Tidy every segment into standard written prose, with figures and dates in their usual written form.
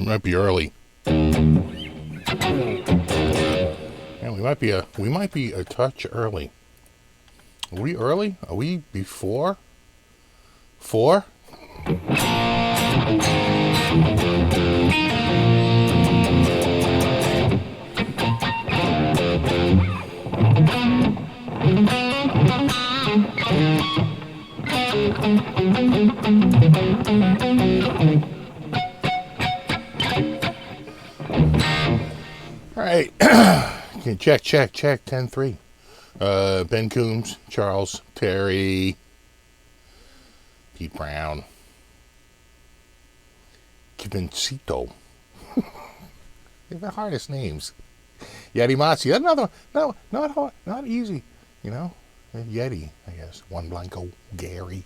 Might be early. Yeah, we might be a touch early. Are we early? Are we before 4? All right. Check 10-3. Ben Coombs, Charles, Terry, Pete Brown, Kivincito. They're the hardest names. Yeti Matzi. Another, no, not hard, not easy. You know, Yeti, I guess. Juan Blanco, Gary.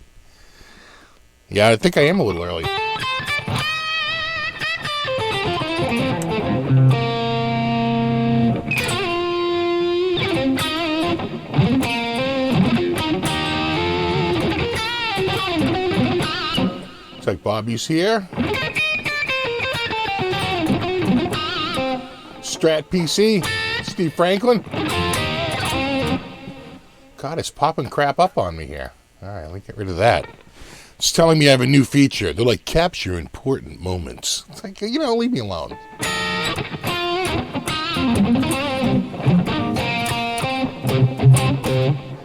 Yeah, I think I am a little early. Looks like Bobby's here. Strat PC, Steve Franklin. God, it's popping crap up on me here. All right, let me get rid of that. It's telling me I have a new feature. They're like, capture important moments. It's like, leave me alone.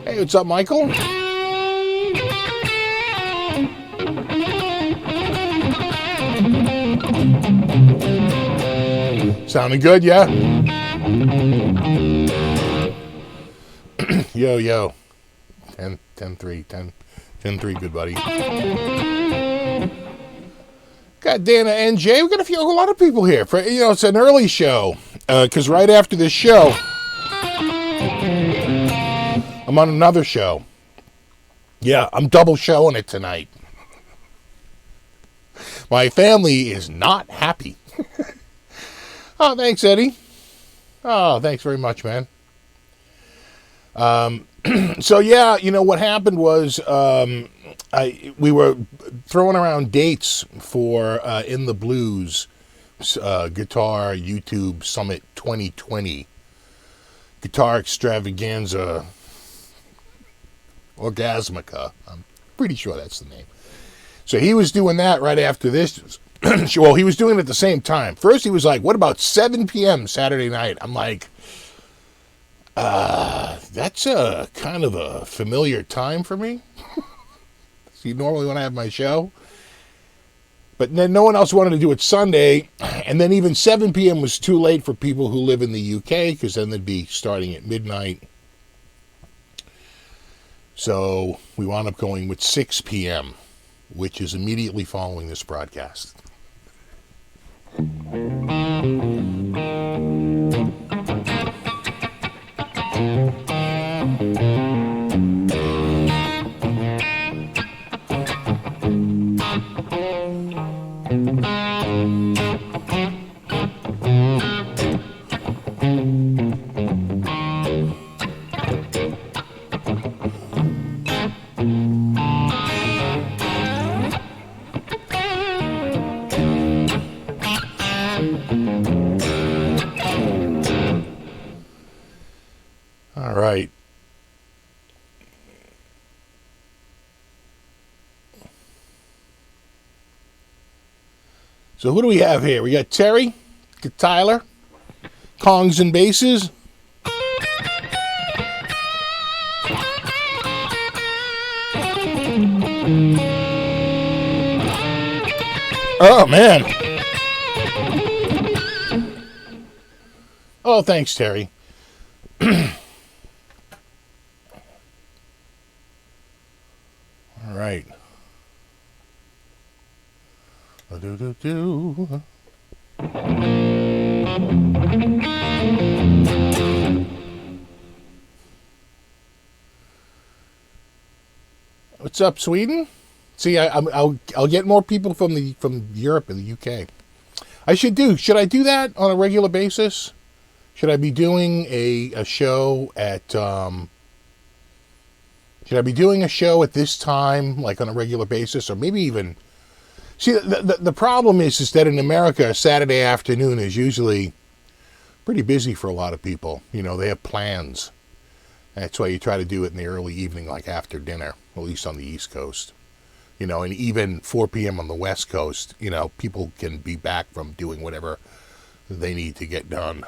Hey, what's up, Michael? Sounding good, yeah? Yo. 10-3, good buddy. Got Dana NJ. We got a lot of people here. It's an early show. Because right after this show, I'm on another show. Yeah, I'm double showing it tonight. My family is not happy. Oh, thanks, Eddie. Oh, thanks very much, man. So yeah, what happened was we were throwing around dates for In the Blues Guitar YouTube Summit 2020 Guitar Extravaganza Orgasmica. I'm pretty sure that's the name. So he was doing that right after this. Well, he was doing it at the same time. First, he was like, what about 7 p.m. Saturday night? I'm like, that's a kind of a familiar time for me. See, normally when I have my show. But then no one else wanted to do it Sunday. And then even 7 p.m. was too late for people who live in the UK, because then they'd be starting at midnight. So we wound up going with 6 p.m., which is immediately following this broadcast. All right. So who do we have here? We got Terry, got Tyler, Kongs and basses. Oh, man. Oh, thanks, Terry. All right. What's up, Sweden? See, I'll get more people from Europe and the UK. Should I do that on a regular basis? Should I be doing a show at should I be doing a show at this time, like on a regular basis, or maybe even See, the problem is that in America, Saturday afternoon is usually pretty busy for a lot of people. You know, they have plans. That's why you try to do it in the early evening, like after dinner, at least on the East Coast. You know, and even 4 p.m. on the West Coast, you know, people can be back from doing whatever they need to get done.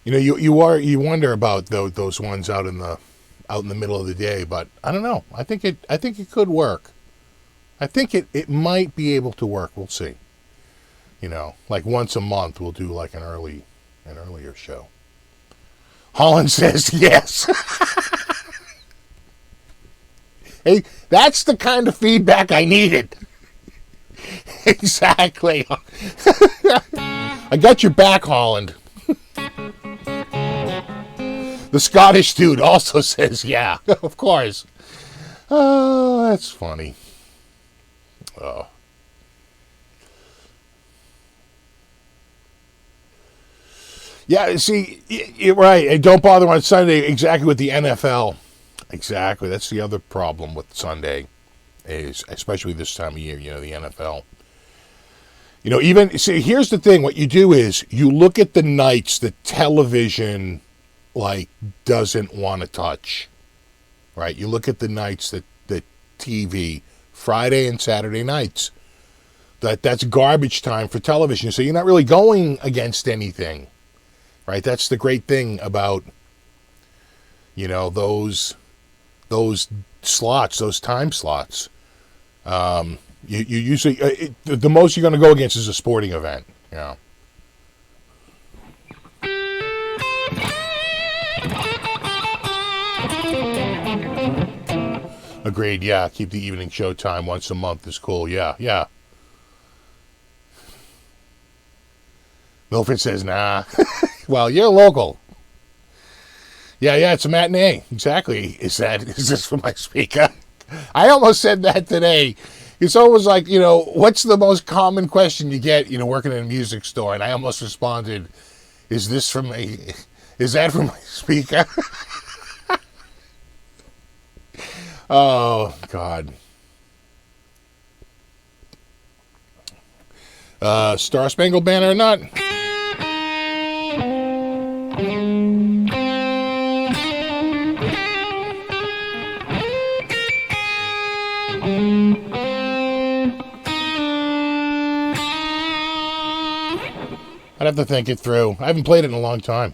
You know, you wonder about those ones out in the middle of the day, but I don't know. I think it could work. I think it might be able to work. We'll see. You know, like once a month we'll do like an earlier show. Holland says yes. Hey, that's the kind of feedback I needed. Exactly. I got your back, Holland. The Scottish dude also says yeah, of course. Oh, that's funny. Oh. Yeah, see, you're right. And don't bother on Sunday, exactly with the NFL. Exactly. That's the other problem with Sunday, is especially this time of year, you know, the NFL. You know, even, see, here's the thing. What you do is you look at the nights that television, like, doesn't want to touch, right? You look at the nights that TV, Friday and Saturday nights, that's garbage time for television. So you're not really going against anything. Right, that's the great thing about, you know, those slots, those time slots. You usually the most you're going to go against is a sporting event. You know. Agreed. Yeah, keep the evening show time once a month is cool. Yeah. Milford says nah. Well, you're local. Yeah, it's a matinee. Exactly. Is this for my speaker? I almost said that today. It's always like, you know, what's the most common question you get, you know, working in a music store? And I almost responded, is that for my speaker? Oh, God. Star Spangled Banner or not? I'd have to think it through. I haven't played it in a long time.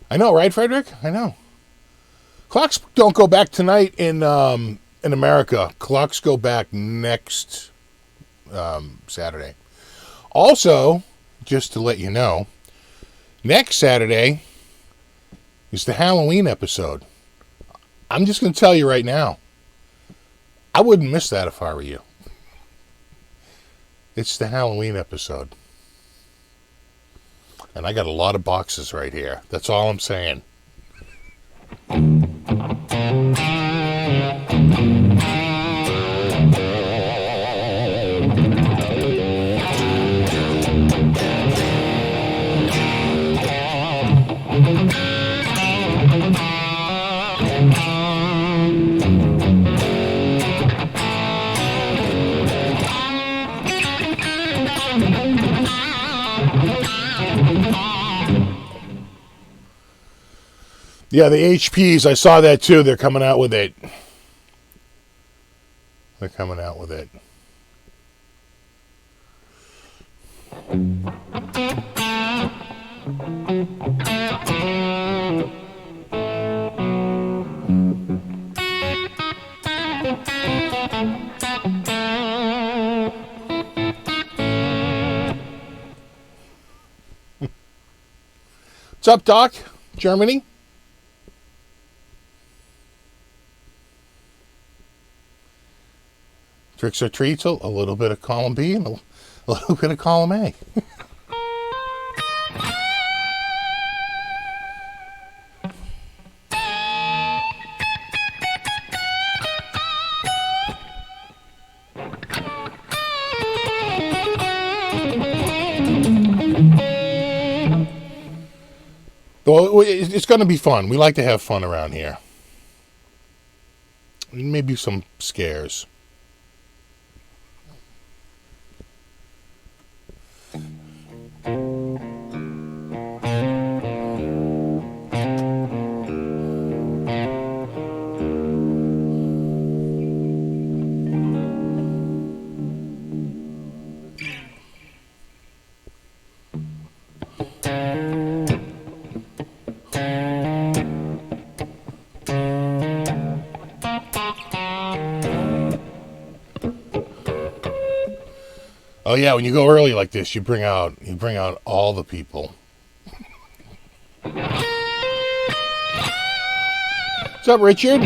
I know, right, Frederick? I know. Clocks don't go back tonight in America. Clocks go back next Saturday. Also, just to let you know, next Saturday is the Halloween episode. I'm just going to tell you right now, I wouldn't miss that if I were you. It's the Halloween episode. And I got a lot of boxes right here. That's all I'm saying. Yeah, the HPs, I saw that too. They're coming out with it. What's up, Doc? Germany? Tricks or treats, a little bit of column B and a little bit of column A. Well, it's going to be fun. We like to have fun around here. maybe some scares. Oh yeah, when you go early like this, you bring out all the people. What's up, Richard?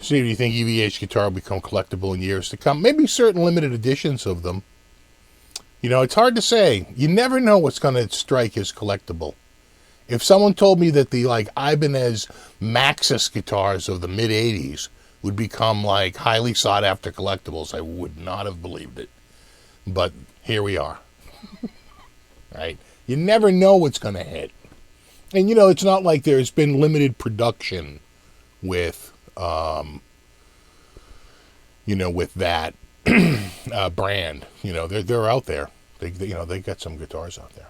Steve, do you think EVH guitar will become collectible in years to come? Maybe certain limited editions of them. You know, it's hard to say. You never know what's going to strike as collectible. If someone told me that the, like, Ibanez Maxis guitars of the mid-'80s would become, like, highly sought-after collectibles, I would not have believed it. But here we are. Right? You never know what's going to hit. And, you know, it's not like there's been limited production with, you know, with that brand. You know, they're out there. They you know, they got some guitars out there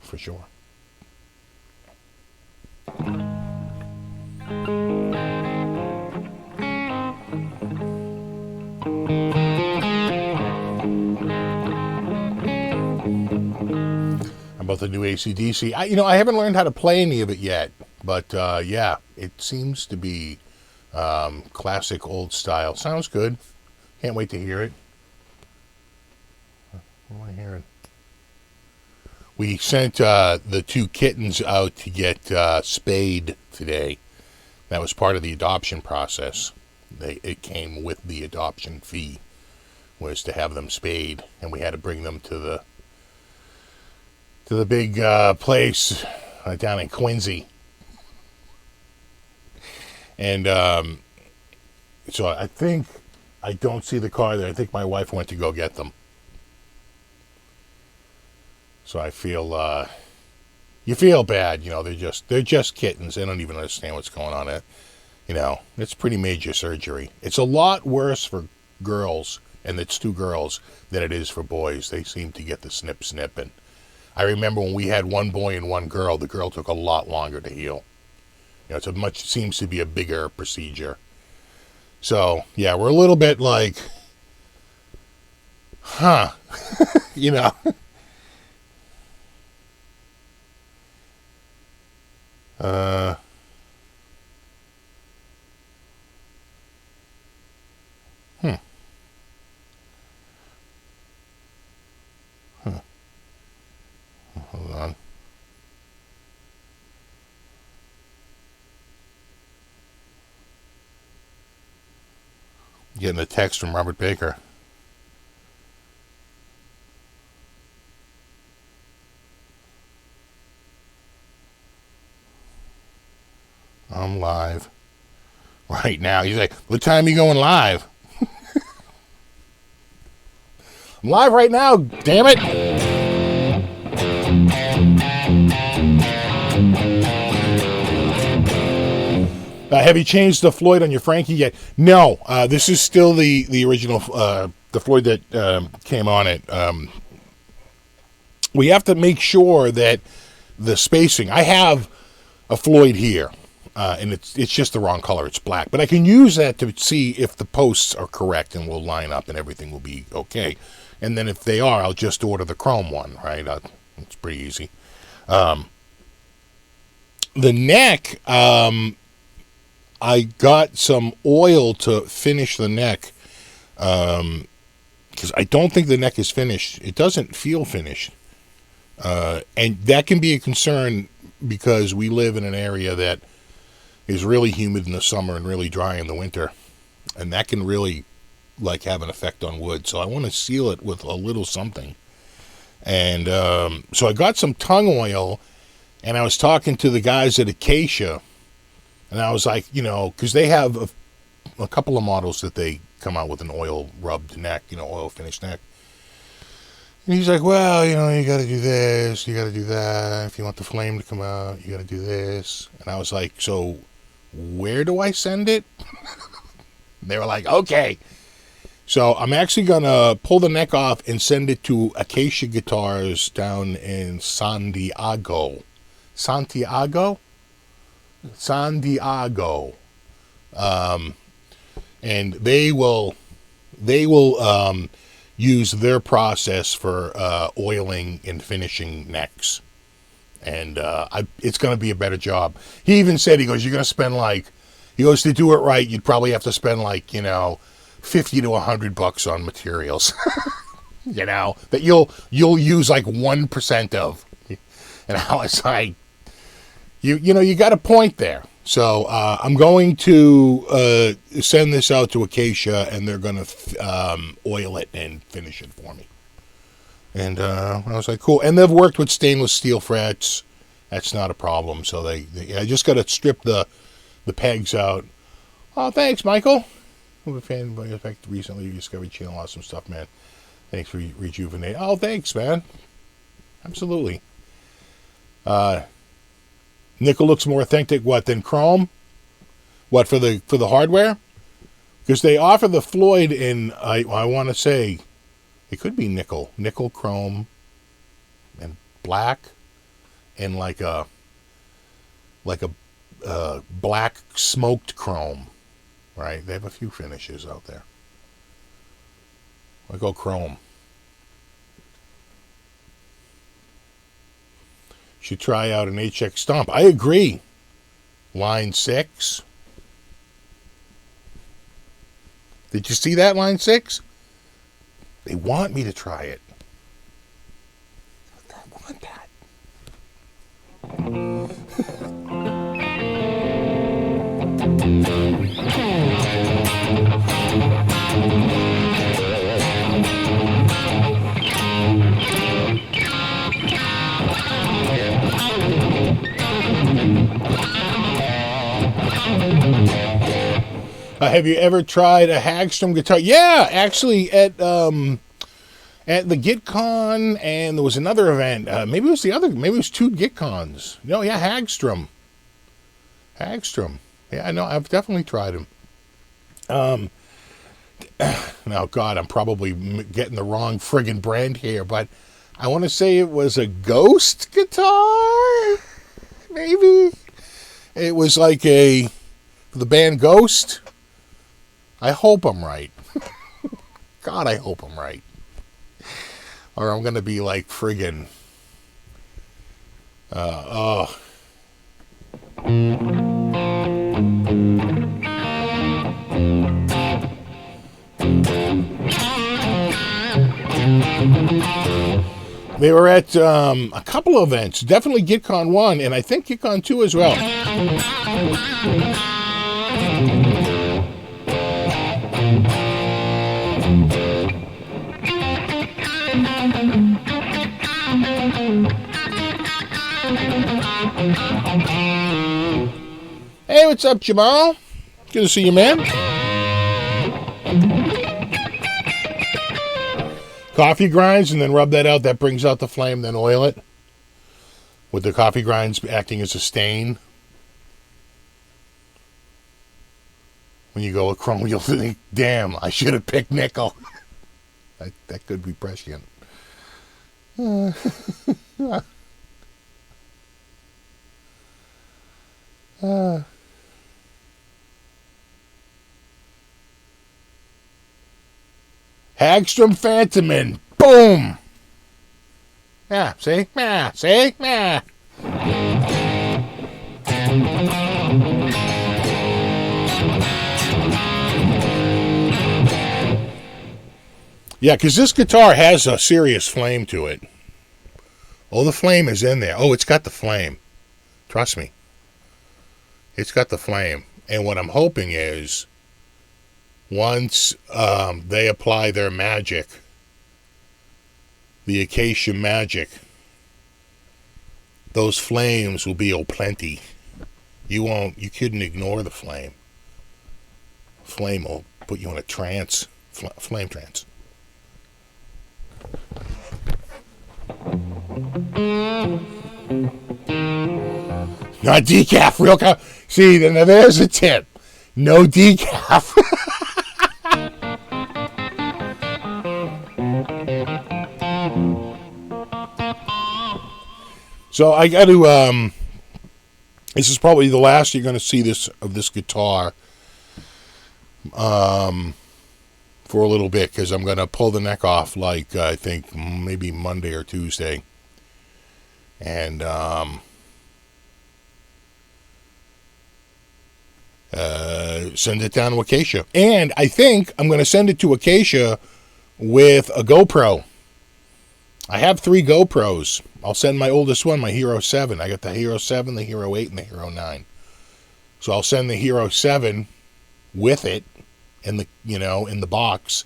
for sure. About the new AC/DC, I haven't learned how to play any of it yet, but yeah, it seems to be classic old style. Sounds good. Can't wait to hear it. What am I hearing? We sent the two kittens out to get spayed today. That was part of the adoption process. It came with the adoption fee, was to have them spayed, and we had to bring them to the big place down in Quincy. And so I think I don't see the car there. I think my wife went to go get them. So I feel, you feel bad, you know, they're just kittens. They don't even understand what's going on. You know, it's pretty major surgery. It's a lot worse for girls, and it's two girls, than it is for boys. They seem to get the snip. And I remember when we had one boy and one girl, the girl took a lot longer to heal. You know, seems to be a bigger procedure. So, yeah, we're a little bit like, huh, you know. Hold on. Getting a text from Robert Baker. I'm live right now. He's like, what time are you going live? I'm live right now, damn it. Have you changed the Floyd on your Frankie yet? No, this is still the original, the Floyd that came on it. We have to make sure that the spacing, I have a Floyd here. And it's just the wrong color. It's black. But I can use that to see if the posts are correct, and we'll line up and everything will be okay. And then if they are, I'll just order the chrome one, right? It's pretty easy. The neck, I got some oil to finish the neck, because I don't think the neck is finished. It doesn't feel finished. And that can be a concern because we live in an area that is really humid in the summer and really dry in the winter, and that can really like have an effect on wood. So I want to seal it with a little something. And so I got some tongue oil, and I was talking to the guys at Acacia, and I was like, you know, because they have a couple of models that they come out with an oil rubbed neck, oil finished neck. And he's like, well, you got to do this, you got to do that. If you want the flame to come out, you got to do this. And I was like, so where do I send it? They were like, okay. So I'm actually going to pull the neck off and send it to Acacia Guitars down in Santiago. Santiago. And they will use their process for oiling and finishing necks. And it's going to be a better job. He even said, he goes, you're going to spend to do it right, you'd probably have to spend $50 to $100 on materials, that you'll use 1% of. And I was like, you got a point there. So I'm going to send this out to Acacia, and they're going to oil it and finish it for me. And I was like, cool. And they've worked with stainless steel frets. That's not a problem. So I just got to strip the pegs out. Oh, thanks, Michael. I'm a fan by the fact recently discovered channel. Awesome stuff, man. Thanks for rejuvenating. Oh, thanks, man. Absolutely. Nickel looks more authentic, than chrome? For the hardware? Because they offer the Floyd in, I want to say, it could be nickel, chrome, and black, and like a black smoked chrome, right? They have a few finishes out there. I go chrome. Should try out an HX Stomp. I agree. Line 6. Did you see that, Line 6? They want me to try it. I want that. Have you ever tried a Hagstrom guitar? Yeah, actually at the GitCon, and there was another event. Maybe it was two GitCons. No, yeah, Hagstrom. Yeah, I know. I've definitely tried them. Now, God, I'm probably getting the wrong friggin' brand here, but I want to say it was a Ghost guitar. Maybe it was the band Ghost. I hope I'm right. God, I hope I'm right. Or I'm going to be friggin'... They were at a couple of events. Definitely GitCon 1, and I think GitCon 2 as well. Hey, what's up, Jamal? Good to see you, man. Coffee grinds, and then rub that out. That brings out the flame, then oil it. With the coffee grinds acting as a stain. When you go with chrome, you'll think, damn, I should have picked nickel. that could be prescient. Hagstrom Phantomin. Boom. Yeah, see? Yeah, see? Yeah. Yeah, because this guitar has a serious flame to it. Oh, the flame is in there. Oh, it's got the flame. Trust me. It's got the flame. And what I'm hoping is, once they apply their magic, the Acacia magic, those flames will be plenty. You couldn't ignore the flame. Flame will put you in a trance, flame trance. Not decaf, real cow. See, now there's a tip. No decaf. So I got to. This is probably the last you're going to see of this guitar. For a little bit, because I'm going to pull the neck off, like, I think maybe Monday or Tuesday. And, send it down to Acacia. And I think I'm going to send it to Acacia with a GoPro. I have 3 GoPros. I'll send my oldest one, my Hero 7. I got the Hero 7, the Hero 8, and the Hero 9. So I'll send the Hero 7 with it in the, in the box,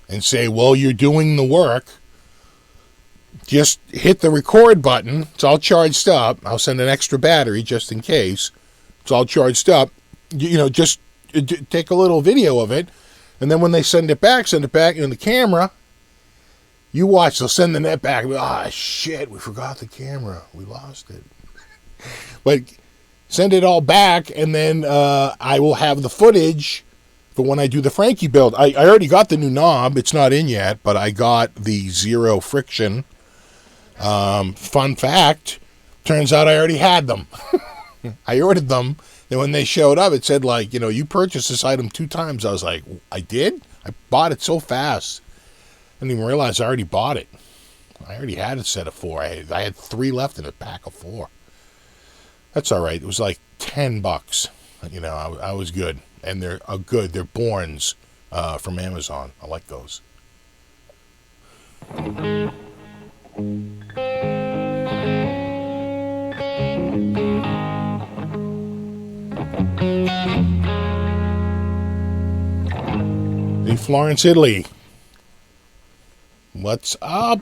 and say, well, you're doing the work. Just hit the record button. It's all charged up. I'll send an extra battery just in case. It's all charged up. Just take a little video of it, and then when they send it back in the camera. You watch. They'll send the net back. Ah, shit, we forgot the camera. We lost it. But send it all back, and then I will have the footage for when I do the Frankie build. I already got the new knob. It's not in yet, but I got the zero friction. Fun fact, turns out I already had them. I ordered them, and when they showed up, it said, like, you purchased this item 2 times. I was like, I did? I bought it so fast. I didn't even realize I already bought it. I already had a set of 4. I had 3 left in a pack of 4. That's all right. It was like $10. I was good. And they're good. They're Borns from Amazon. I like those. Hey, Florence, Italy. What's up?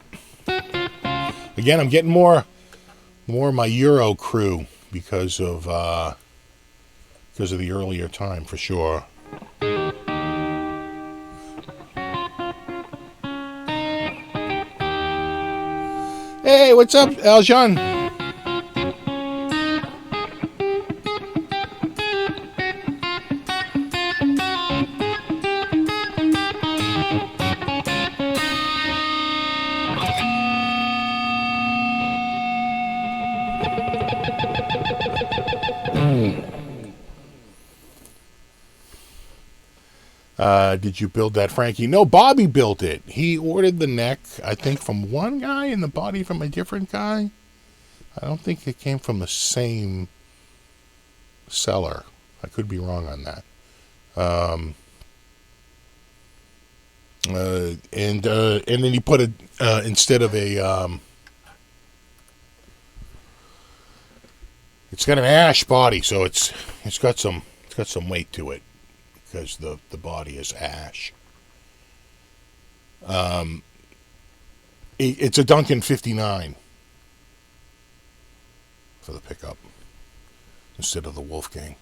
Again, I'm getting more of my Euro crew because of the earlier time, for sure. Hey, what's up, Aljan? Did you build that, Frankie? No, Bobby built it. He ordered the neck, I think, from one guy and the body from a different guy. I don't think it came from the same seller. I could be wrong on that. And then he put it instead of a. It's got an ash body, so it's got some weight to it. Because the body is ash. It's a Duncan 59 for the pickup instead of the Wolfgang.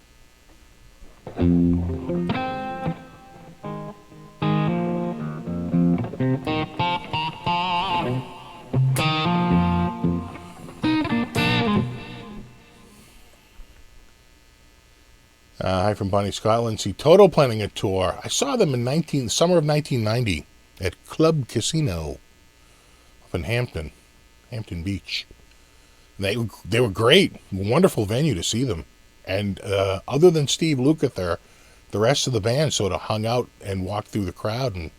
Hi from Bonnie, Scotland. See, Toto planning a tour. I saw them in summer of 1990 at Club Casino up in Hampton Beach. They were great. Wonderful venue to see them. And other than Steve Lukather, the rest of the band sort of hung out and walked through the crowd, and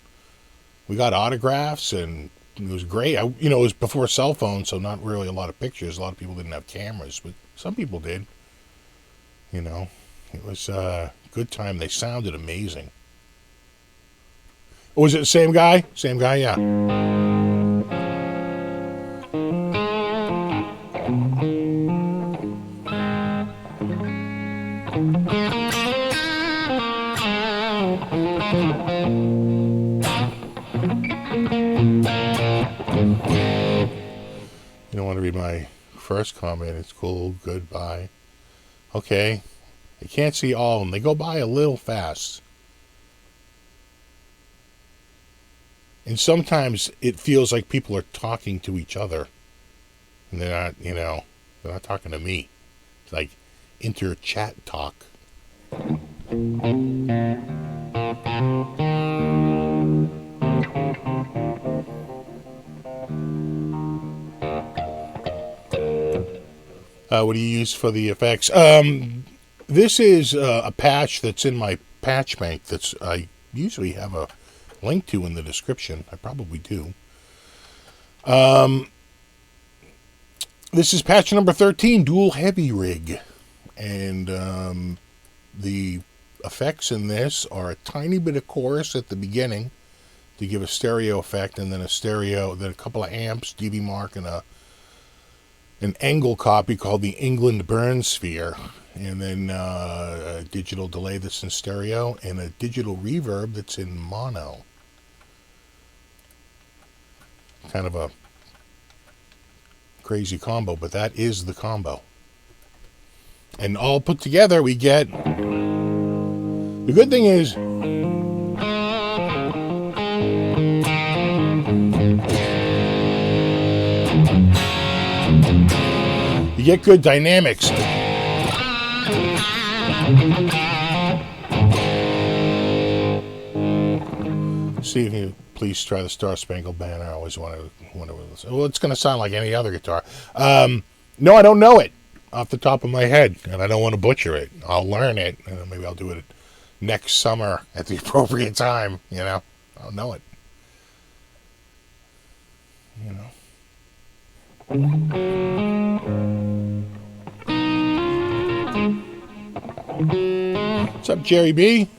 we got autographs, and it was great. It was before cell phones, so not really a lot of pictures. A lot of people didn't have cameras, but some people did. It was a good time. They sounded amazing. Was it the same guy? Same guy, yeah. You don't want to read my first comment. It's cool. Goodbye. Okay. I can't see all of them. They go by a little fast. And sometimes it feels like people are talking to each other. And they're not, they're not talking to me. It's like inter-chat talk. What do you use for the effects? This is a patch that's in my patch bank that's I usually have a link to in the description. I probably do. This is patch number 13, Dual Heavy Rig. And the effects in this are a tiny bit of chorus at the beginning to give a stereo effect, and then then a couple of amps, DB Mark, and an angle copy called the England Burn Sphere, and then a digital delay that's in stereo, and a digital reverb that's in mono. Kind of a crazy combo, but that is the combo. And all put together, we get... The good thing is... you get good dynamics. See if you please try the Star Spangled Banner. I always wanted to listen. Well, it's going to sound like any other guitar. No, I don't know it off the top of my head, and I don't want to butcher it. I'll learn it, and maybe I'll do it next summer at the appropriate time. I'll know it. What's up, Jerry B?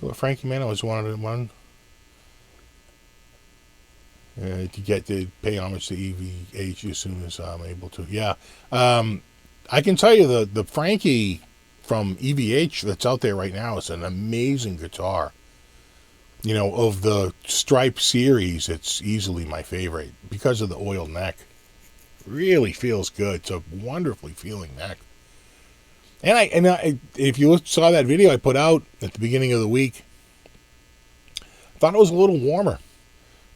So Frankie Man, I always wanted one. To pay homage to EVH as soon as I'm able to. Yeah. I can tell you the Frankie from EVH that's out there right now is an amazing guitar. Of the Stripe series, it's easily my favorite because of the oil neck. Really feels good. It's a wonderfully feeling neck. And if you saw that video I put out at the beginning of the week, I thought it was a little warmer.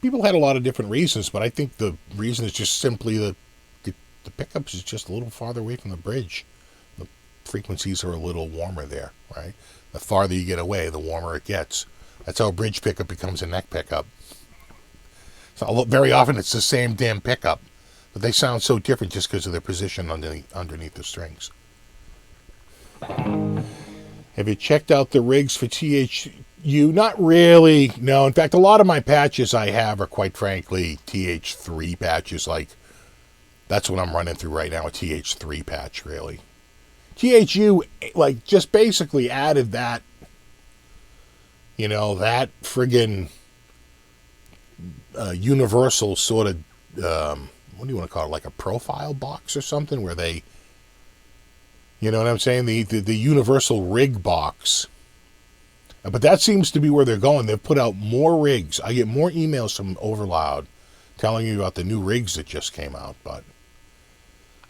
People had a lot of different reasons, but I think the reason is just simply the pickups is just a little farther away from the bridge. The frequencies are a little warmer there, right? The farther you get away, the warmer it gets. That's how a bridge pickup becomes a neck pickup. So very often it's the same damn pickup, but they sound so different just because of their position underneath the strings. Have you checked out the rigs for THU? Not really. No, in fact, a lot of my patches I have are, quite frankly, TH3 patches. Like, that's what I'm running through right now, a TH3 patch, really. THU, just basically added that, that friggin' universal sort of, what do you want to call it, like a profile box or something, where they... You know what I'm saying? The universal rig box. But that seems to be where they're going. They've put out more rigs. I get more emails from Overloud telling you about the new rigs that just came out. But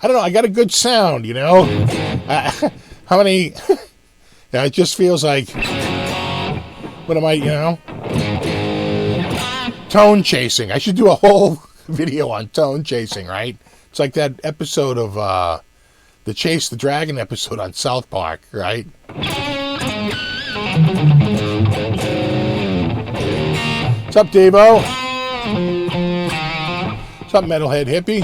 I don't know. I got a good sound, how many... it just feels like... What am I, Tone chasing. I should do a whole video on tone chasing, right? It's like that episode of... the Chase the Dragon episode on South Park, right? What's up, Davo? What's up, Metalhead Hippie?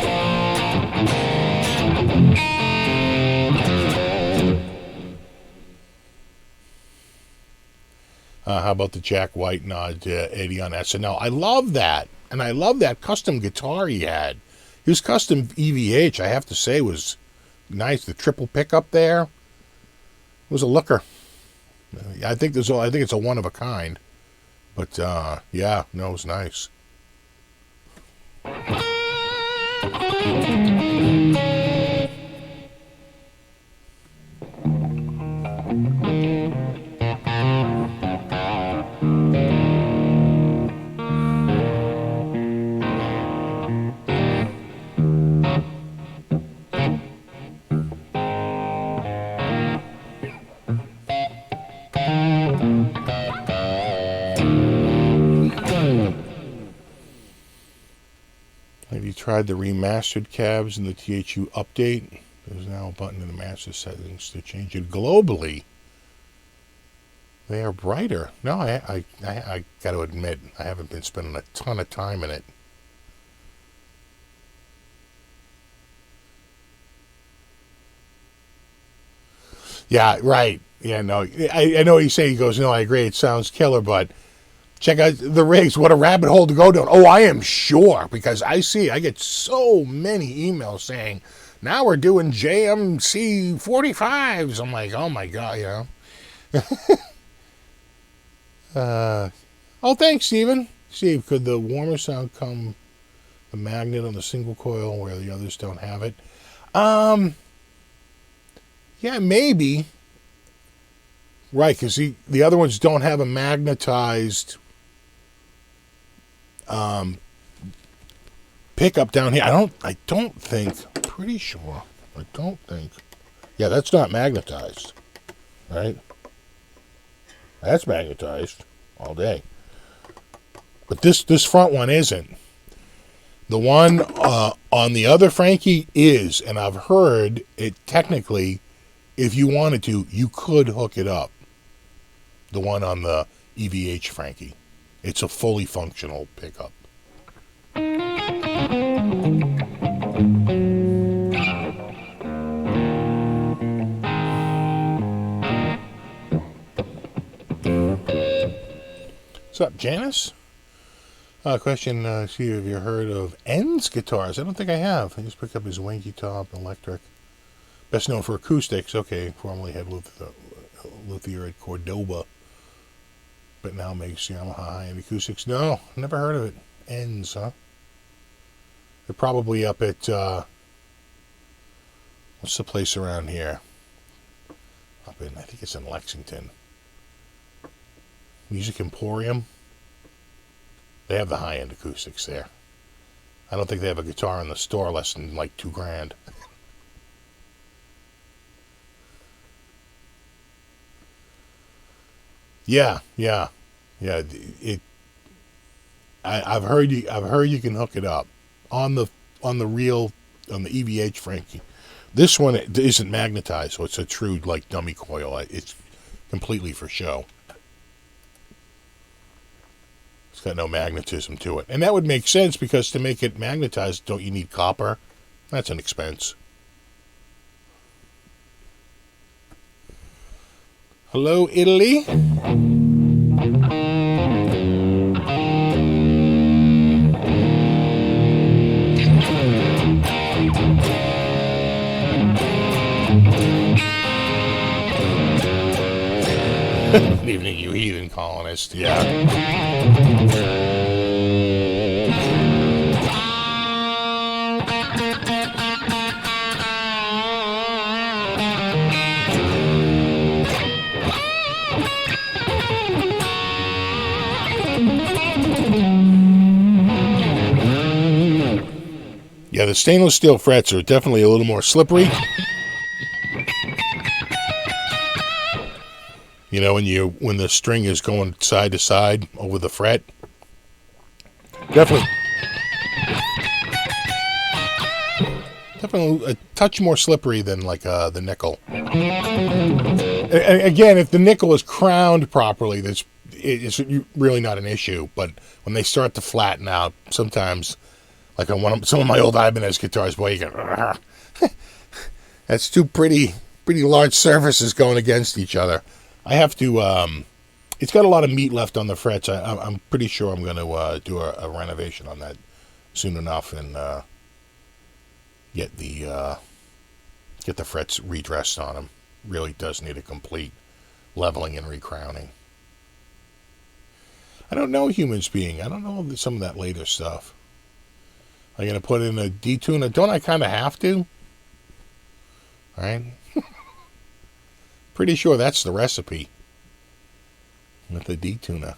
How about the Jack White nod to Eddie on SNL? I love that. And I love that custom guitar he had. His custom EVH, I have to say, was... nice. The triple pickup there was a looker. I think it's a one of a kind, but yeah, no, it was nice. Have you tried the remastered cabs in the THU update? There's now a button in the master settings to change it globally. They are brighter. No, I got to admit, I haven't been spending a ton of time in it. Yeah, right. Yeah, no, I know what you say. He goes, no, I agree. It sounds killer, but check out the rigs. What a rabbit hole to go down. Oh, I am sure, because I get so many emails saying, now we're doing JMC 45s. I'm like, oh my God, you know. Oh, thanks, Steven. Steve, could the warmer sound come the magnet on the single coil where the others don't have it? Yeah, maybe. Right, because the other ones don't have a magnetized pickup down here. I don't think. Pretty sure. I don't think. Yeah, that's not magnetized. Right? That's magnetized all day. But this front one isn't. The one on the other Frankie is, and I've heard it technically, if you wanted to, you could hook it up. The one on the EVH Frankie. It's a fully functional pickup. What's up, Janice? Question, see, have you heard of Ends Guitars? I don't think I have. I just picked up his Wanky Top Electric. Best known for acoustics. Okay, formerly had luthier at Cordoba, but now makes Yamaha high-end acoustics. No, never heard of it. Ends, huh? They're probably up at, what's the place around here? I think it's in Lexington. Music Emporium. They have the high-end acoustics there. I don't think they have a guitar in the store less than like $2,000. Yeah. I've heard you can hook it up on the EVH Frankie. This one isn't magnetized, so it's a true like dummy coil. It's completely for show. It's got no magnetism to it. And that would make sense because to make it magnetized, don't you need copper? That's an expense. Hello, Italy. Good evening, you heathen colonist. Yeah. Yeah, the stainless steel frets are definitely a little more slippery. You know, when the string is going side to side over the fret. Definitely a touch more slippery than like the nickel. Again, if the nickel is crowned properly, it's really not an issue. But when they start to flatten out, sometimes, like on some of my old Ibanez guitars, boy, you can. That's two pretty large surfaces going against each other. I have to. It's got a lot of meat left on the frets. I'm pretty sure I'm going to do a renovation on that soon enough and get the frets redressed on them. Really does need a complete leveling and recrowning. I don't know Human Being. I don't know some of that later stuff. I'm going to put in a detuner. Don't I kind of have to? All right. Pretty sure that's the recipe with the detuner.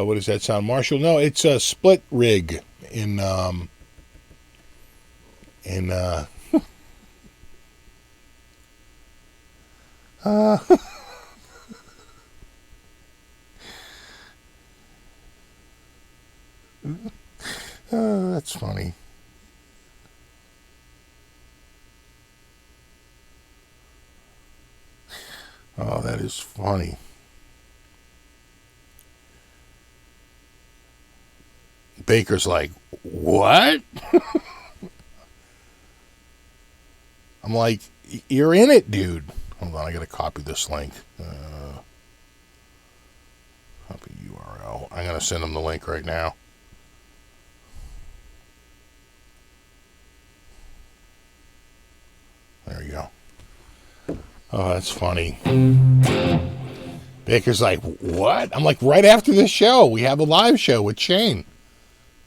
What does that sound, Marshall? No, it's a split rig in that's funny. Oh, that is funny. Baker's like, what? I'm like, you're in it, dude. Hold on, I gotta copy this link. Copy URL. I'm gonna send him the link right now. There you go. Oh, that's funny. Baker's like, what? I'm like, right after this show, we have a live show with Shane.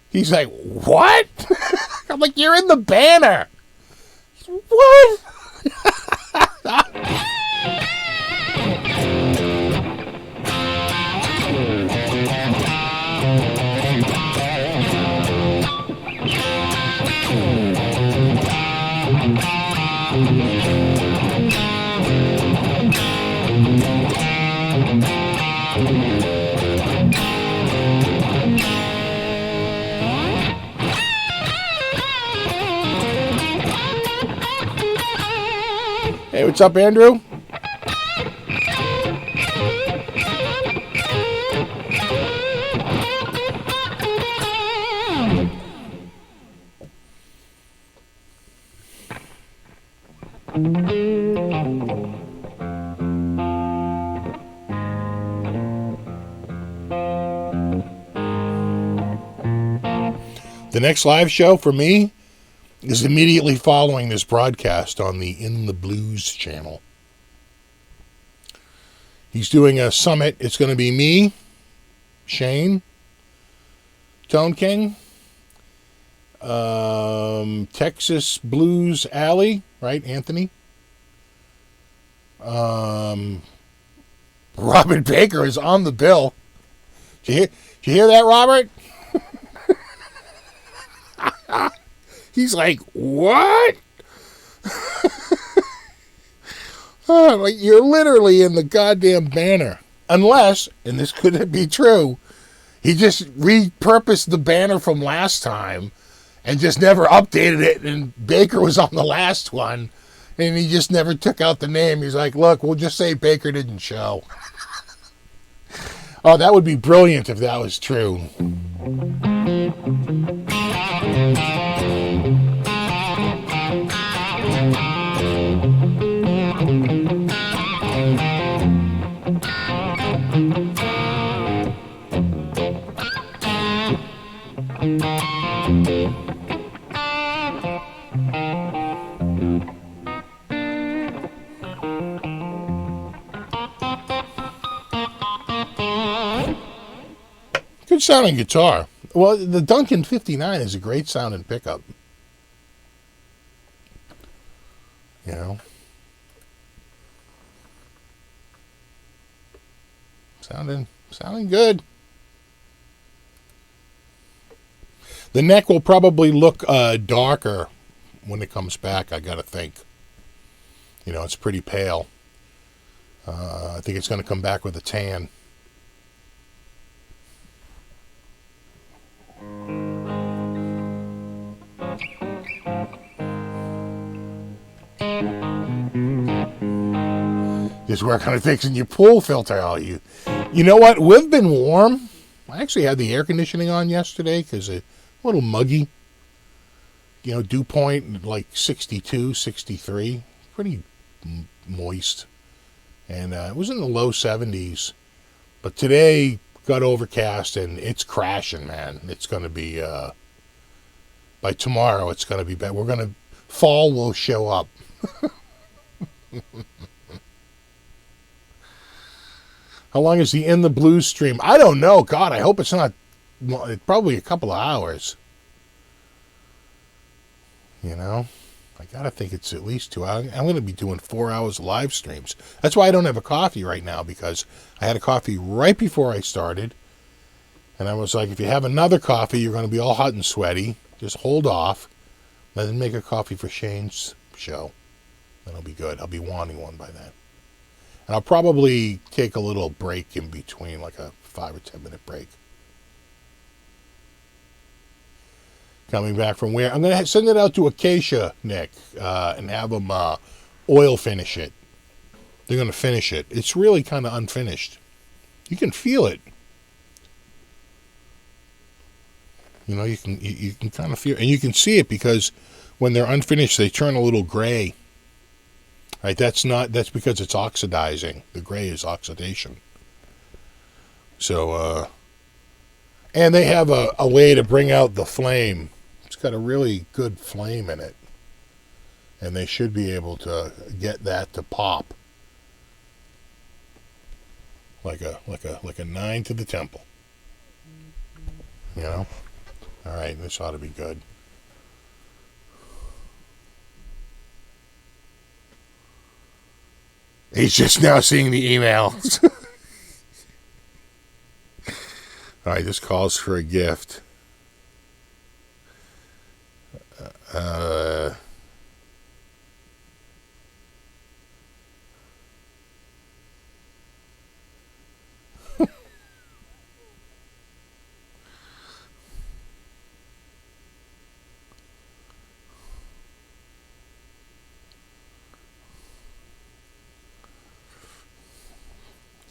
He's like, what? I'm like, you're in the banner. What? Hey, what's up, Andrew? The next live show for me is immediately following this broadcast on the In the Blues channel. He's doing a summit. It's going to be me, Shane, Tone King, Texas Blues Alley, right, Anthony? Robert Baker is on the bill. Did you hear that, Robert? He's like, what? Like, you're literally in the goddamn banner. Unless, and this could be true, he just repurposed the banner from last time and just never updated it, and Baker was on the last one, and he just never took out the name. He's like, look, we'll just say Baker didn't show. Oh, that would be brilliant if that was true. Good sounding guitar. Well, the Duncan 59 is a great sounding pickup. You know? Sounding good. The neck will probably look darker when it comes back, I gotta think. You know, it's pretty pale. I think it's going to come back with a tan. Just work on fixing your pool filter. You know what? We've been warm. I actually had the air conditioning on yesterday because it's a little muggy. You know, dew point like 62, 63. Pretty moist. And it was in the low 70s. But today got overcast and it's crashing, man. It's going to be, by tomorrow, it's going to be bad. Fall will show up. How long is he in the blues stream? I don't know. God, I hope it's not, probably a couple of hours. You know? I gotta think it's at least 2 hours. I'm gonna be doing 4 hours of live streams. That's why I don't have a coffee right now, because I had a coffee right before I started. And I was like, if you have another coffee, you're going to be all hot and sweaty. Just hold off. Then make a coffee for Shane's show. That'll be good. I'll be wanting one by then. And I'll probably take a little break in between, like a 5 or 10 minute break. Coming back from where? I'm going to send it out to Acacia, Nick, and have them oil finish it. They're going to finish it. It's really kind of unfinished. You can feel it. You know, you can kind of feel, and you can see it because when they're unfinished, they turn a little gray. Right? That's because it's oxidizing. The gray is oxidation. So, and they have a way to bring out the flame. It's got a really good flame in it, and they should be able to get that to pop like a 9 to the temple. You know. All right, this ought to be good. He's just now seeing the emails. All right, this calls for a gift.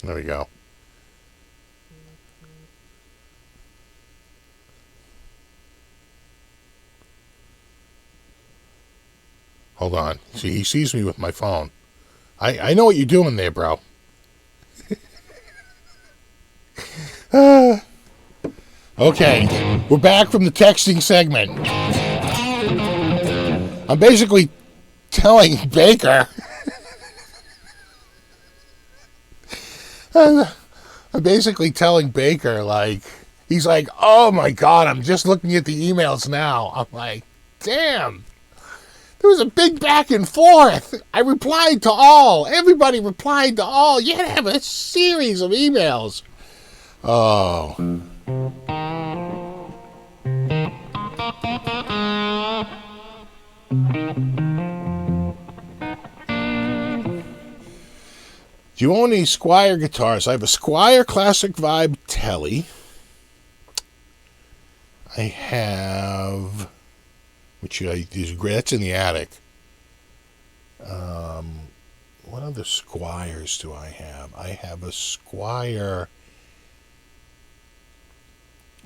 There we go. Hold on. See, he sees me with my phone. I know what you're doing there, bro. Okay, we're back from the texting segment. I'm basically telling Baker... I'm basically telling Baker, like, he's like, oh my God, I'm just looking at the emails now. I'm like, damn, there was a big back and forth. I replied to all. Everybody replied to all. You had to have a series of emails. Oh. Do you own any Squire guitars? I have a Squire Classic Vibe Telly. I have, which is great. That's in the attic. What other Squires do I have? I have a Squire.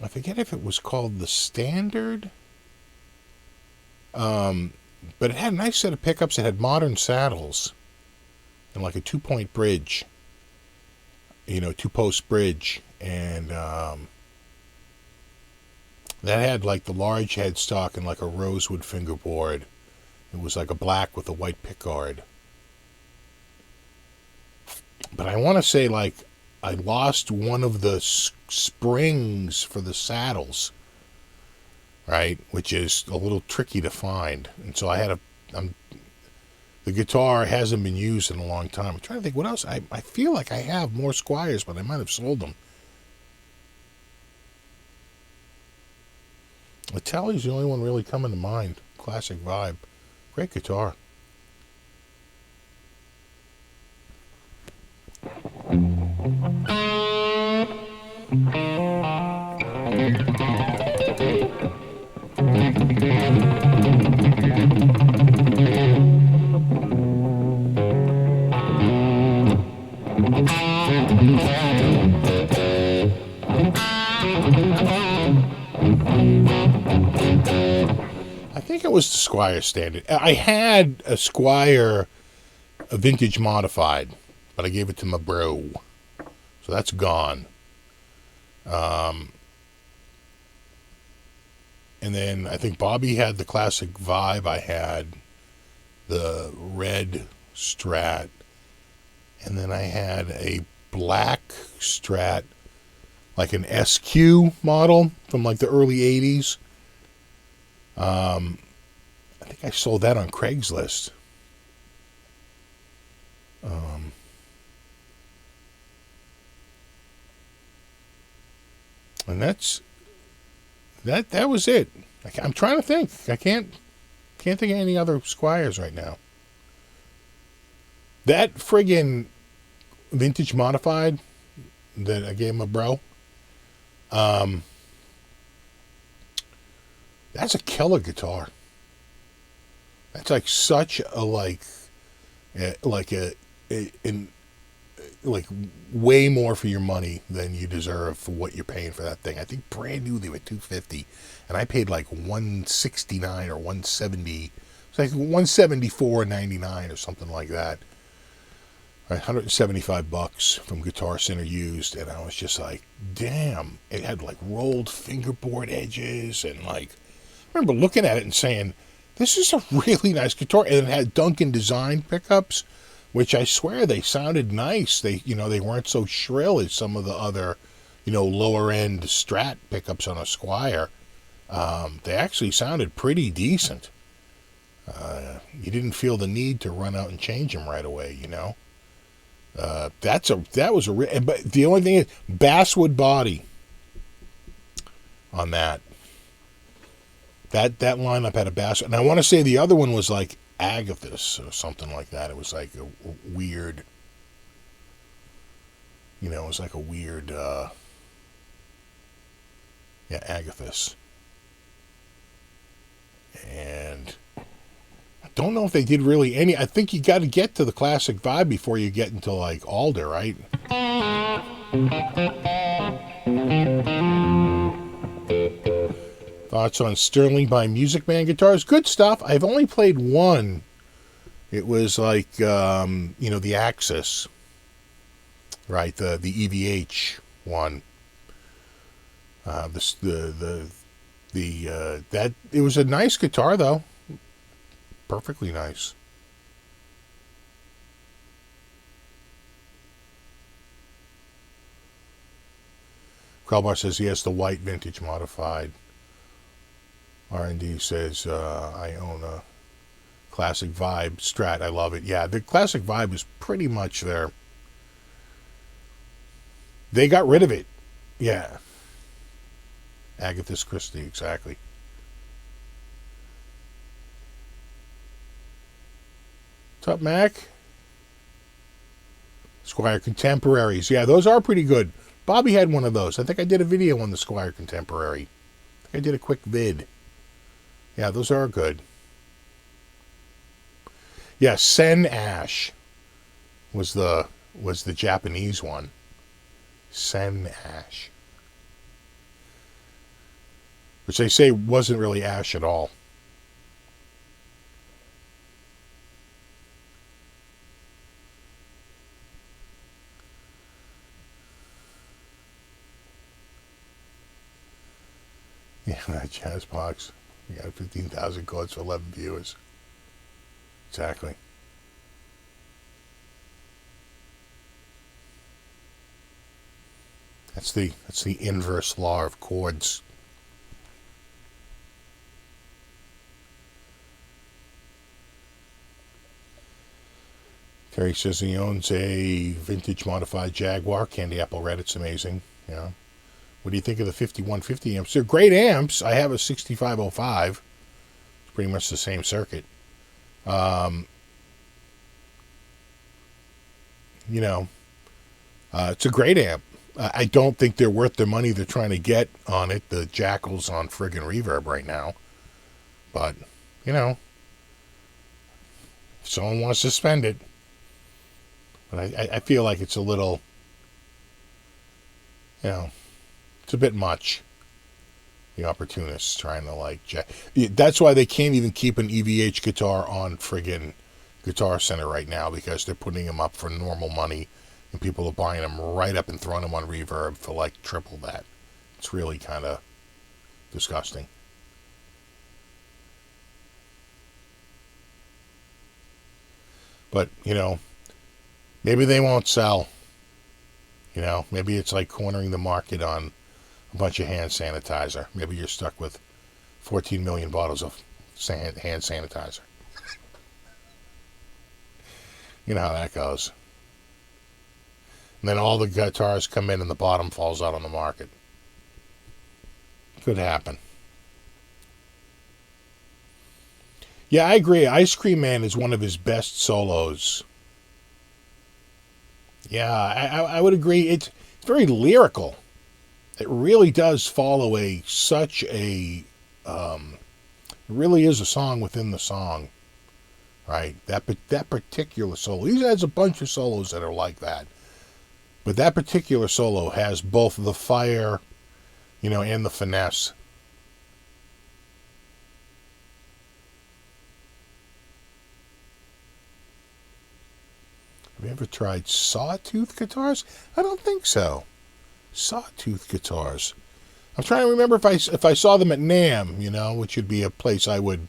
I forget if it was called the Standard. But it had a nice set of pickups. It had modern saddles. And like a 2-point bridge, 2-post bridge, and that had like the large headstock and like a rosewood fingerboard. It was like a black with a white pickguard. But I want to say, like, I lost one of the springs for the saddles, right, which is a little tricky to find, and so I had the guitar hasn't been used in a long time. I'm trying to think what else. I feel like I have more Squires, but I might have sold them. The Telly's the only one really coming to mind. Classic vibe. Great guitar. I think it was the Squire Standard. I had a Squire, a vintage modified, but I gave it to my bro. So that's gone. And then I think Bobby had the classic vibe. I had the red Strat. And then I had a black Strat, like an SQ model from like the early 80s. I think I sold that on Craigslist. And that was it. I'm trying to think. I can't think of any other Squires right now. That friggin' vintage modified that I gave my bro, that's a killer guitar. That's like such a like way more for your money than you deserve for what you're paying for that thing. I think brand new they were $250, and I paid like $169 or $170. It's like $174.99 or something like that. Right, $175 from Guitar Center used, and I was just like, damn! It had like rolled fingerboard edges, and like, I remember looking at it and saying, this is a really nice guitar, and it had Duncan design pickups, which I swear they sounded nice. They weren't so shrill as some of the other, lower end Strat pickups on a Squire. They actually sounded pretty decent. You didn't feel the need to run out and change them right away, but the only thing is basswood body on that. That lineup had a bass, and I want to say the other one was like Agathis or something like that. It was like a weird, it was like a weird, Agathis. And I don't know if they did really any. I think you got to get to the classic vibe before you get into like Alder, right? Thoughts on Sterling by Music Man guitars? Good stuff. I've only played one. It was like, the Axis, right? The EVH one. That it was a nice guitar though. Perfectly nice. Krelbar says he has the white vintage modified. R&D says, I own a classic vibe Strat. I love it. Yeah, the classic vibe is pretty much there. They got rid of it. Yeah. Agathis Christie, exactly. What's up, Mac? Squire Contemporaries. Yeah, those are pretty good. Bobby had one of those. I think I did a video on the Squire Contemporary. I think I did a quick vid. Yeah, those are good. Yeah, Sen Ash was the Japanese one. Sen Ash. Which they say wasn't really ash at all. Yeah, that jazz box. You got 15,000 chords for 11 viewers. Exactly. That's the inverse law of chords. Terry says he owns a vintage modified Jaguar Candy Apple Red. It's amazing. Yeah. What do you think of the 5150 amps? They're great amps. I have a 6505. It's pretty much the same circuit. It's a great amp. I don't think they're worth the money they're trying to get on it. The Jackal's on friggin' Reverb right now. But, if someone wants to spend it. But I feel like it's a little, it's a bit much. The opportunists trying to that's why they can't even keep an EVH guitar on friggin' Guitar Center right now, because they're putting them up for normal money and people are buying them right up and throwing them on Reverb for like triple that. It's really kind of disgusting. But, maybe they won't sell. Maybe it's like cornering the market on a bunch of hand sanitizer. Maybe you're stuck with 14 million bottles of hand sanitizer. You know how that goes. And then all the guitars come in and the bottom falls out on the market. Could happen. Yeah, I agree. Ice Cream Man is one of his best solos. Yeah, I would agree. It's very lyrical. It really does follow such a it really is a song within the song, right? That particular solo. He has a bunch of solos that are like that, but that particular solo has both the fire, and the finesse. Have you ever tried Sawtooth Guitars? I don't think so. Sawtooth Guitars. I'm trying to remember if I saw them at NAMM, which would be a place I would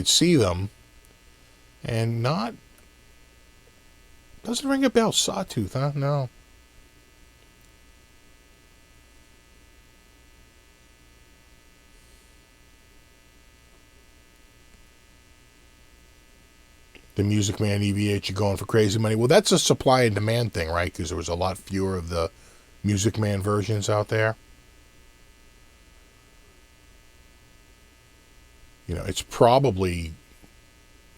see them, and not. Doesn't ring a bell. Sawtooth, huh? No. The Music Man EVH, you're going for crazy money. Well, that's a supply and demand thing, right? Because there was a lot fewer of the Music Man versions out there. It's probably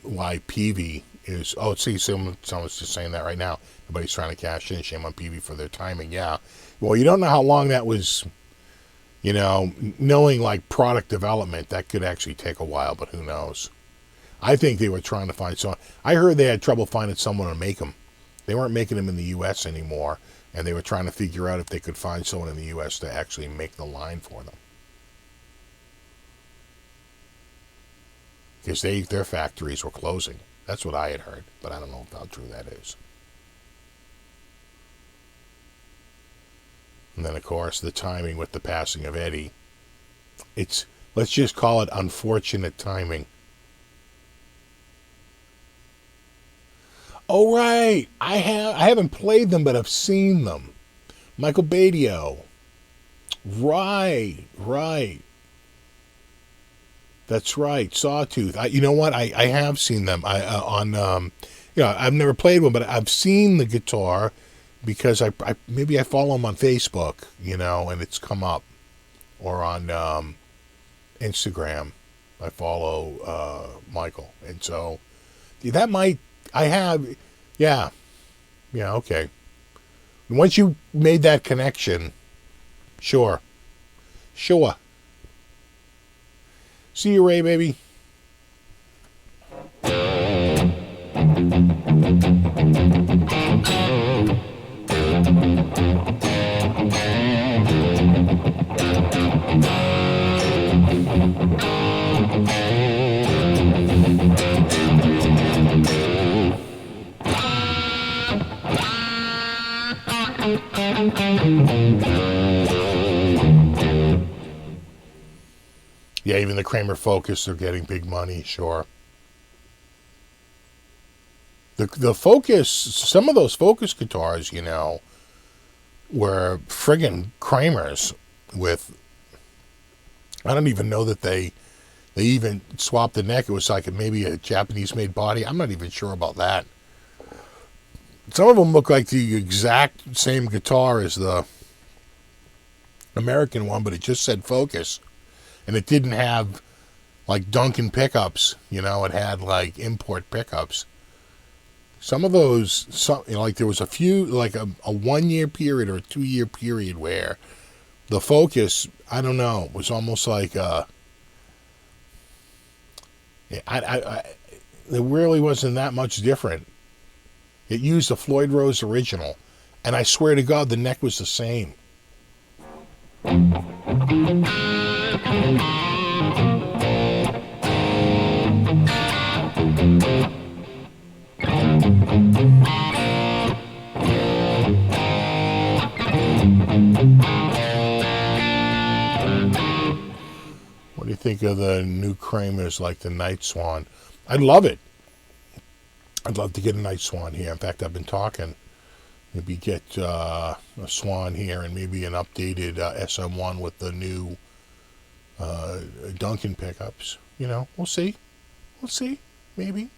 why Peavey is... Oh, see, someone's just saying that right now. Everybody's trying to cash in. Shame on Peavey for their timing. Yeah. Well, you don't know how long that was, knowing like product development, that could actually take a while, but who knows? I think they were trying to find someone. I heard they had trouble finding someone to make them. They weren't making them in the U.S. anymore, and they were trying to figure out if they could find someone in the U.S. to actually make the line for them. Because their factories were closing. That's what I had heard, but I don't know how true that is. And then, of course, the timing with the passing of Eddie. Let's just call it unfortunate timing. Oh, right. I haven't played them, but I've seen them. Michael Badio. Right. That's right. Sawtooth. You know what? I have seen them. I've never played one, but I've seen the guitar because maybe I follow them on Facebook, and it's come up, or on Instagram. I follow Michael, and so that might. I have, yeah, okay. Once you made that connection, sure. See you, Ray, baby. Yeah, even the Kramer Focus are getting big money, sure. The Focus, some of those Focus guitars, were friggin' Kramers with, I don't even know that they even swapped the neck. It was like maybe a Japanese-made body. I'm not even sure about that. Some of them look like the exact same guitar as the American one, but it just said Focus. And it didn't have, like, Duncan pickups. It had, like, import pickups. Some of those, like, there was a few, like, a 1 year period or a 2 year period where the Focus, I don't know, was almost like, there really wasn't that much different. It used a Floyd Rose original, and I swear to God, the neck was the same. What do you think of the new Kramers, like the Night Swan? I love it. I'd love to get a Night Swan here. In fact, I've been talking. Maybe get a Swan here and maybe an updated SM1 with the new Duncan pickups. We'll see. We'll see. Maybe.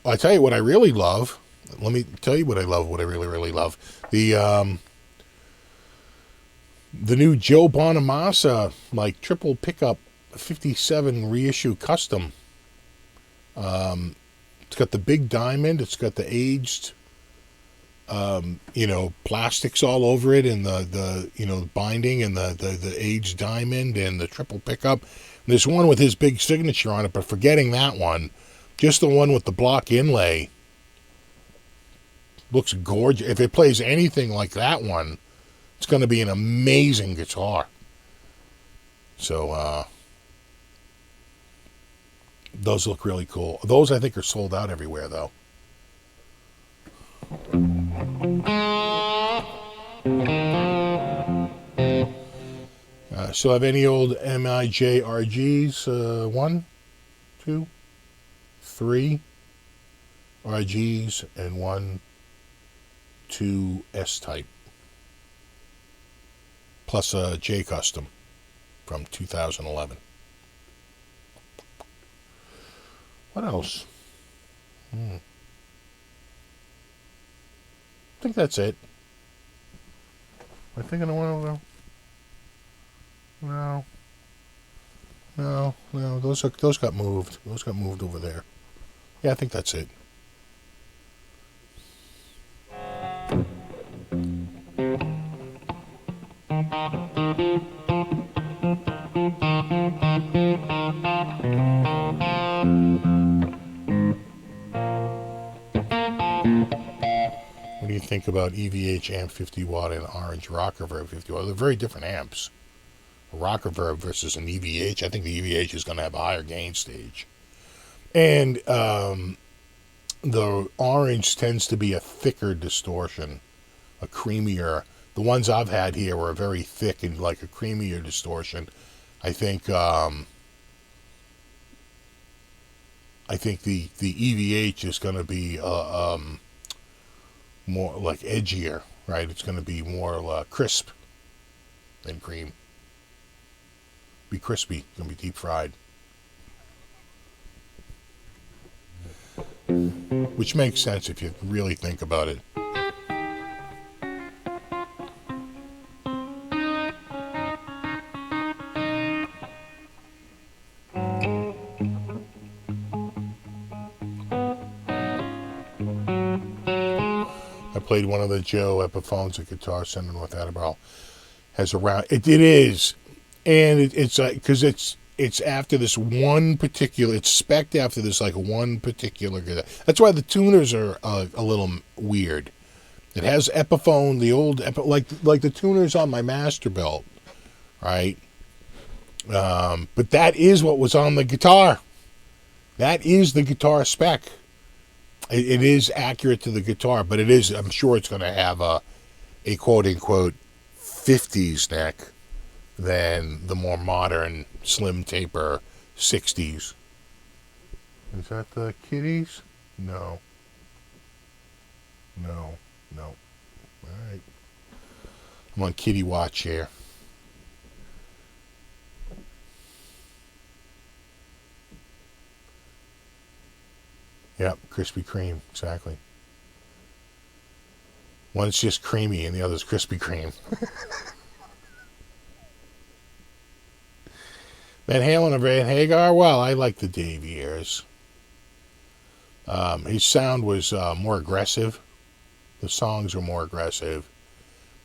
I tell you what I really love. Let me tell you what I love. What I really, really love. The new Joe Bonamassa triple pickup 57 reissue custom. It's got the big diamond. It's got the aged, plastics all over it, and the binding, and the aged diamond, and the triple pickup. And there's one with his big signature on it, but forgetting that one, just the one with the block inlay looks gorgeous. If it plays anything like that one, it's going to be an amazing guitar. So, those look really cool. Those, I think, are sold out everywhere, though. So have any old MIJ RGs? 1, 2, 3 RGs and 1, 2 S-Type. Plus a J Custom from 2011. What else? I think that's it. Am I thinking of one of them? No. Those got moved. Those got moved over there. Yeah, I think that's it. What do you think about EVH amp 50 watt and Orange Rock Reverb 50 watt? They're very different amps. A Rock Reverb versus an EVH. I think the EVH is going to have a higher gain stage. And the Orange tends to be a thicker distortion, a creamier. The ones I've had here were very thick and like a creamier distortion. I think the EVH is going to be more like edgier, right? It's going to be more crisp than cream. Be crispy. It's going to be deep fried. Which makes sense if you really think about it. I played one of the Joe Epiphones at Guitar Center in North Attleboro. Has a round. It is, and it's like because it's after this one particular. It's spec'd after this one particular guitar. That's why the tuners are a little weird. It has Epiphone, the old like the tuners on my Masterbuilt, right? But that is what was on the guitar. That is the guitar spec. It is accurate to the guitar, but it is. I'm sure it's going to have a quote unquote 50s neck than the more modern slim taper 60s. Is that the Kitties? No. All right. I'm on Kitty watch here. Yep, Krispy Kreme, exactly. One's just creamy and the other's Krispy Kreme. Van Halen and Van Hagar, well, I like the Dave years. His sound was more aggressive. The songs were more aggressive.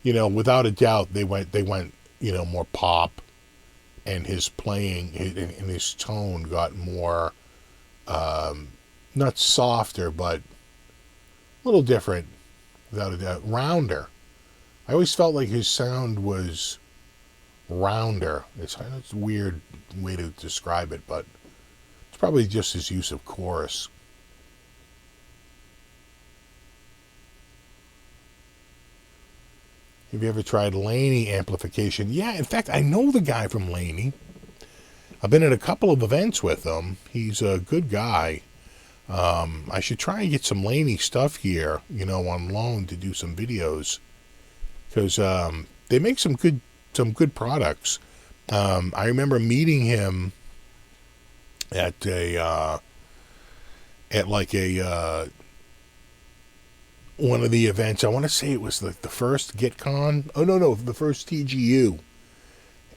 Without a doubt, they went, more pop, and his playing and his tone got more, not softer, but a little different, without a doubt. Rounder. I always felt like his sound was rounder. It's a weird way to describe it, but it's probably just his use of chorus. Have you ever tried Laney amplification? Yeah, in fact, I know the guy from Laney. I've been at a couple of events with him. He's a good guy. I should try and get some Laney stuff here, on loan to do some videos, because they make some good products. I remember meeting him at one of the events. I want to say it was the first GitCon. Oh no, the first TGU.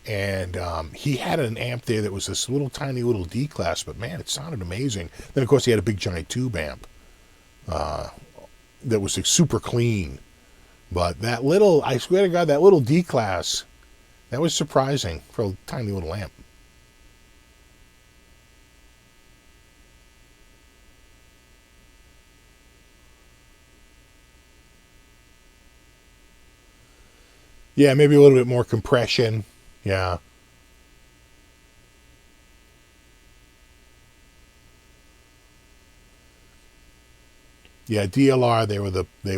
And he had an amp there that was this little tiny little D class, but man, it sounded amazing. Then of course he had a big giant tube amp that was like, super clean. But that little, I swear to God, that little D class, that was surprising for a tiny little amp. Yeah, maybe a little bit more compression. Yeah. Yeah, DLR, they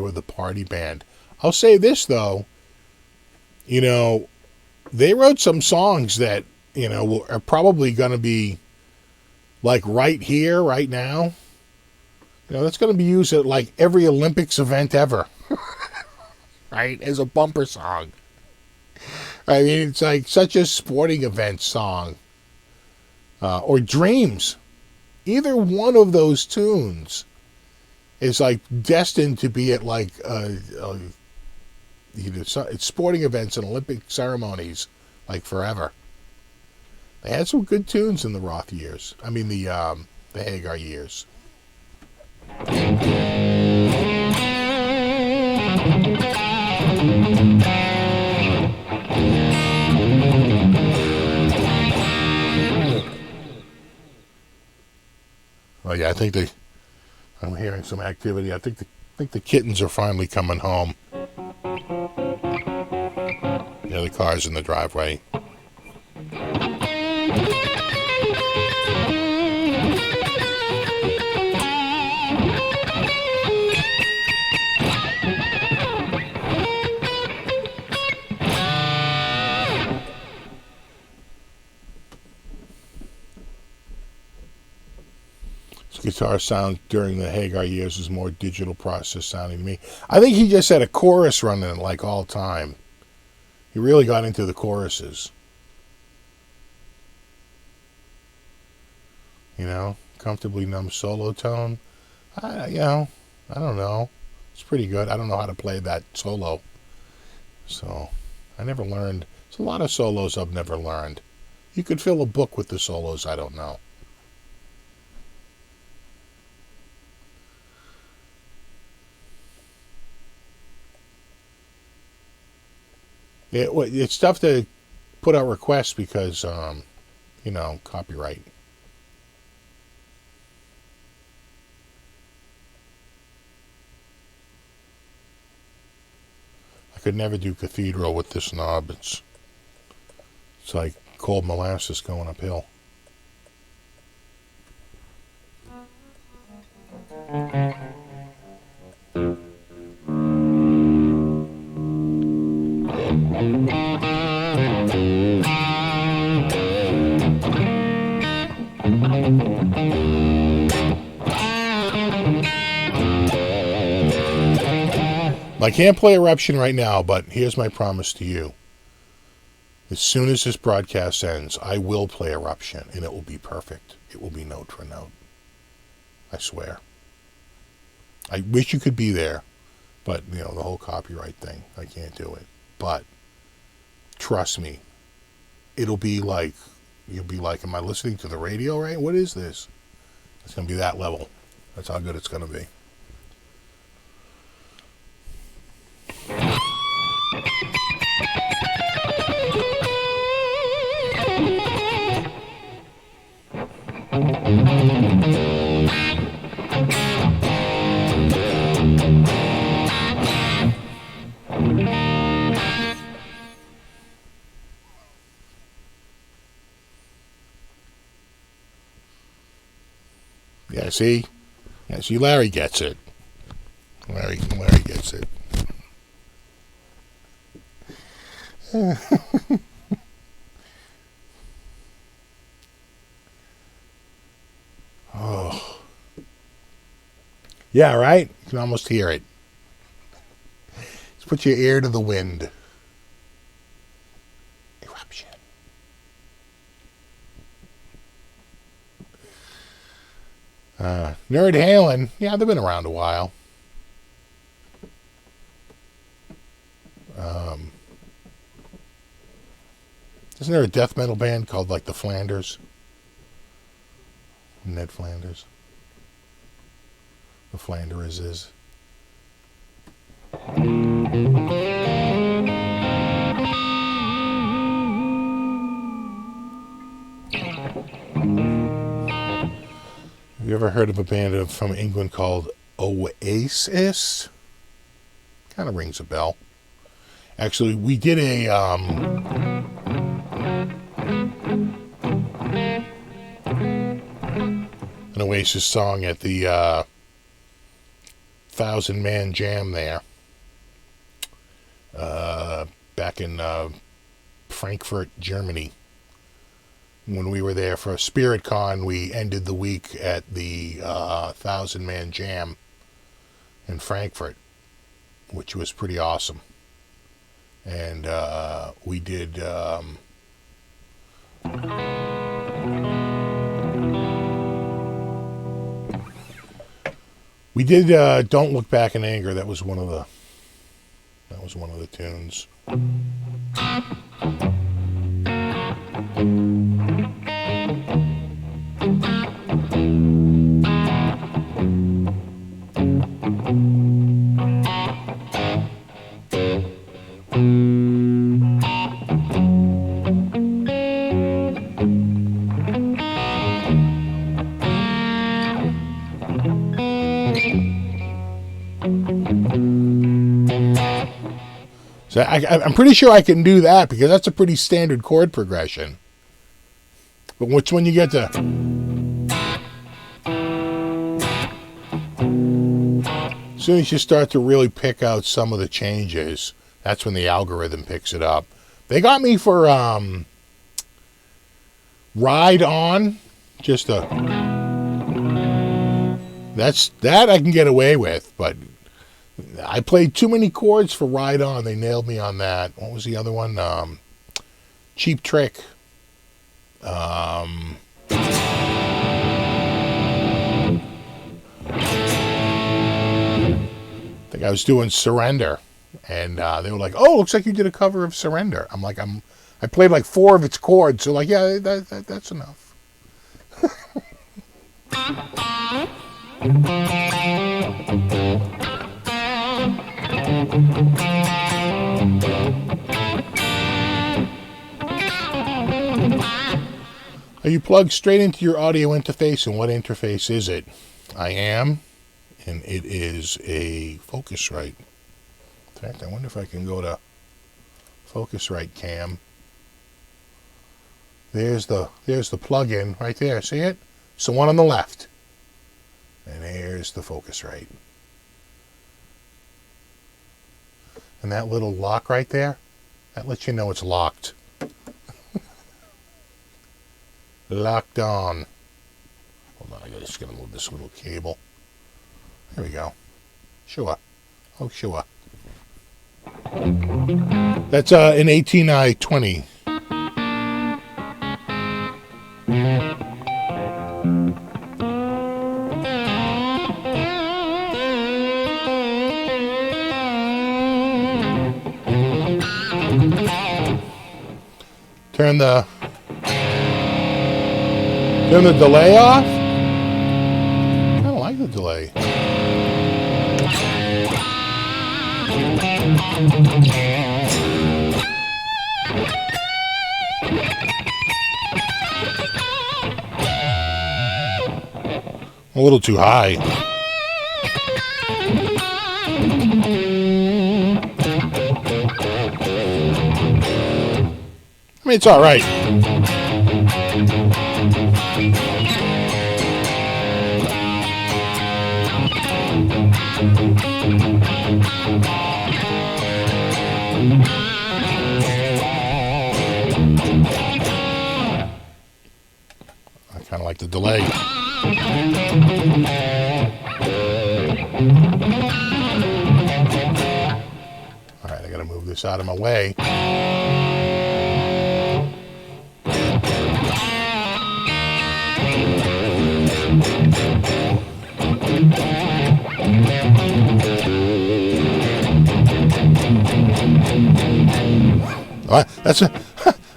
were the party band. I'll say this though, you know, they wrote some songs that, are probably going to be like right here, right now. That's going to be used at like every Olympics event ever, right? As a bumper song. I mean, it's like such a sporting event song. Or Dreams. Either one of those tunes is like destined to be at like it's sporting events and Olympic ceremonies like forever. They had some good tunes in the Roth years. I mean the Hagar years. Well, yeah, I'm hearing some activity. I think the kittens are finally coming home. Yeah, the car's in the driveway. Guitar sound during the Hagar years was more digital process sounding to me. I think he just had a chorus running like all time. He really got into the choruses. Comfortably numb solo tone. I don't know. It's pretty good. I don't know how to play that solo. So, I never learned. There's a lot of solos I've never learned. You could fill a book with the solos I don't know. It's tough to put out requests because, copyright. I could never do Cathedral with this knob. It's like cold molasses going uphill. I can't play Eruption right now, but here's my promise to you. As soon as this broadcast ends, I will play Eruption, and it will be perfect. It will be note for note. I swear. I wish you could be there, but, the whole copyright thing, I can't do it. But, trust me, it'll be like, you'll be like, am I listening to the radio right? What is this? It's going to be that level. That's how good it's going to be. Yeah, see? Yeah, see, Larry gets it. Larry gets it. Oh. Yeah, right? You can almost hear it. Just put your ear to the wind. Eruption. Nerd Halen, yeah, they've been around a while. Isn't there a death metal band called like the Flanders? Ned Flanders. The Flanders is. Have you ever heard of a band from England called Oasis? Kind of rings a bell. Actually, we did an Oasis song at the 1,000-man jam there back in Frankfurt, Germany. When we were there for Spirit Con, we ended the week at the 1,000-man jam in Frankfurt, which was pretty awesome. And we did Don't Look Back in Anger. That was one of the tunes. So I'm pretty sure I can do that because that's a pretty standard chord progression. But which when you get to... As soon as you start to really pick out some of the changes, that's when the algorithm picks it up. They got me for Ride On. Just a... That I can get away with, but... I played too many chords for Ride On. They nailed me on that. What was the other one? Cheap Trick. I think I was doing Surrender. And they were like, oh, looks like you did a cover of Surrender. I'm like, I played like 4 of its chords. So like, yeah, that's enough. Are you plugged straight into your audio interface, and what interface is it? I am, and it is a Focusrite. In fact, I wonder if I can go to Focusrite Cam. There's the plug-in right there. See it? It's the one on the left. And there's the Focusrite. And that little lock right there, that lets you know it's locked. Locked on. Hold on, I just gotta move this little cable. There we go. Sure. Oh, sure. That's an 18i20. Turn the delay off. I don't like the delay. A little too high. I mean, it's all right. I kind of like the delay. All right, I got to move this out of my way.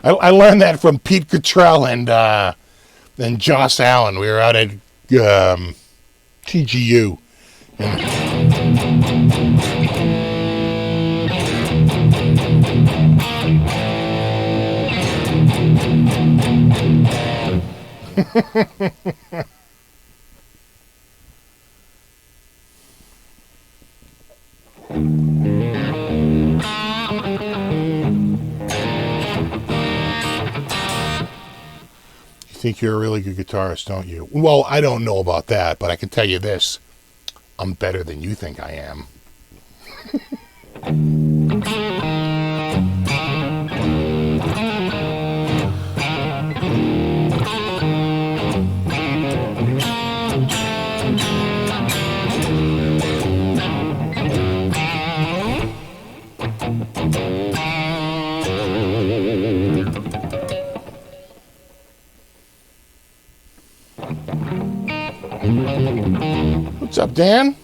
I learned that from Pete Cottrell and Joss Allen. We were out at TGU. You think you're a really good guitarist, don't you? Well, I don't know about that, but I can tell you this. I'm better than you think I am. What's up, Dan?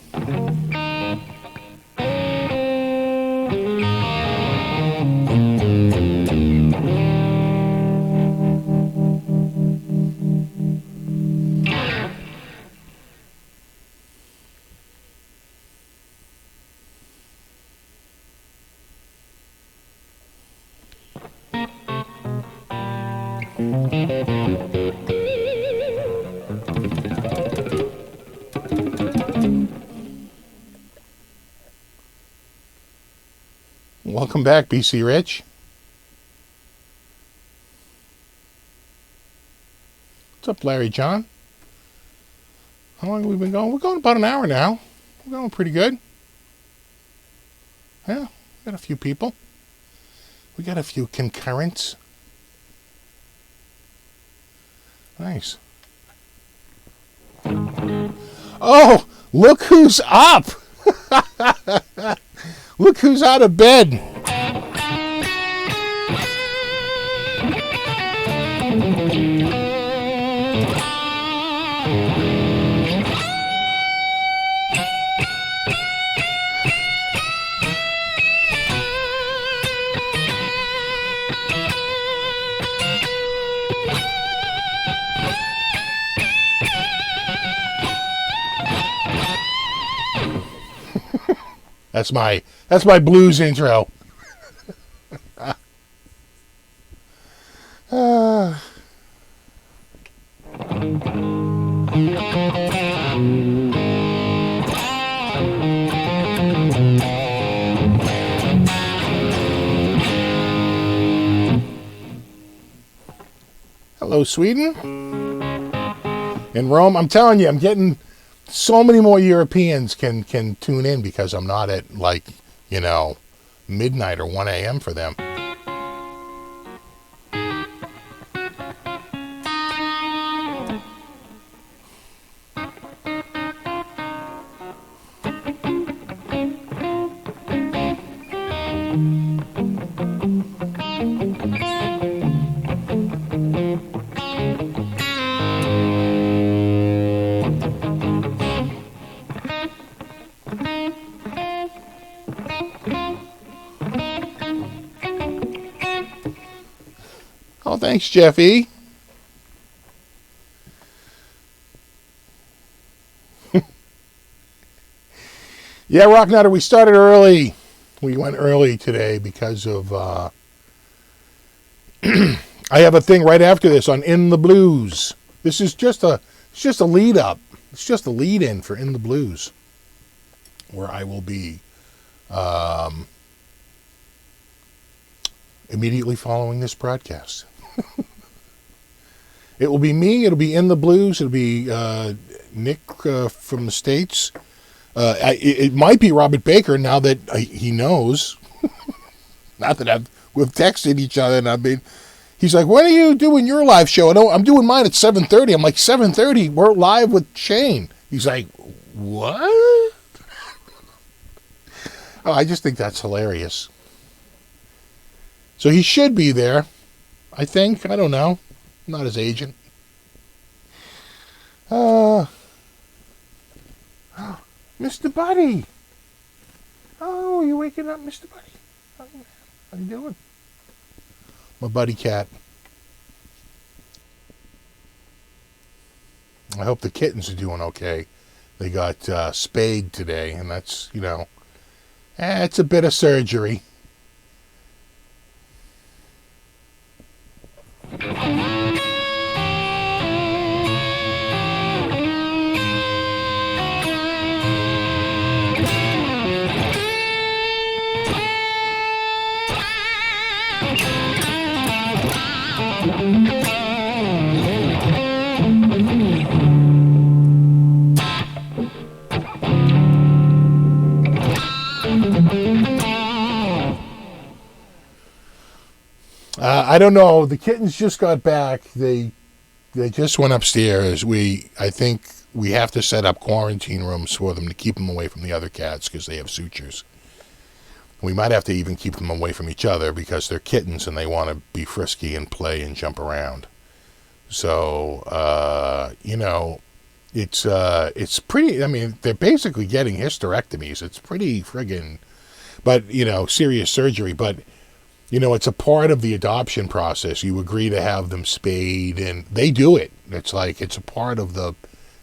Welcome back, BC Rich. What's up, Larry John? How long have we been going? We're going about an hour now. We're going pretty good. Yeah, we got a few people. We got a few concurrents. Nice. Oh, look who's up! Look who's out of bed. That's my blues intro. Hello, Sweden. In Rome, I'm telling you, I'm getting so many more Europeans can tune in because I'm not at, like, you know, midnight or 1 a.m. for them. Oh, thanks, Jeffy. Yeah, Rock Nutter, we started early. We went early today because of I have a thing right after this on In the Blues. This is just a lead up. It's just a lead in for In the Blues, where I will be immediately following this broadcast. It will be me. It'll be In the Blues. It'll be Nick from the States. It might be Robert Baker now that he knows. Not that we've texted each other, and he's like, "When are you doing your live show?" I'm doing mine at 7:30. I'm like, 7:30. We're live with Shane. He's like, "What?" Oh, I just think that's hilarious. So he should be there, I think. I don't know. I'm not his agent. Mr. Buddy. Oh, you waking up, Mr. Buddy? How you doing? My buddy cat. I hope the kittens are doing okay. They got spayed today, and that's, it's a bit of surgery. I don't know. The kittens just got back. They just went upstairs. I think we have to set up quarantine rooms for them to keep them away from the other cats because they have sutures. We might have to even keep them away from each other because they're kittens and they want to be frisky and play and jump around. So, it's pretty. I mean, they're basically getting hysterectomies. It's pretty friggin', but serious surgery. But it's a part of the adoption process. You agree to have them spayed, and they do it. It's a part of I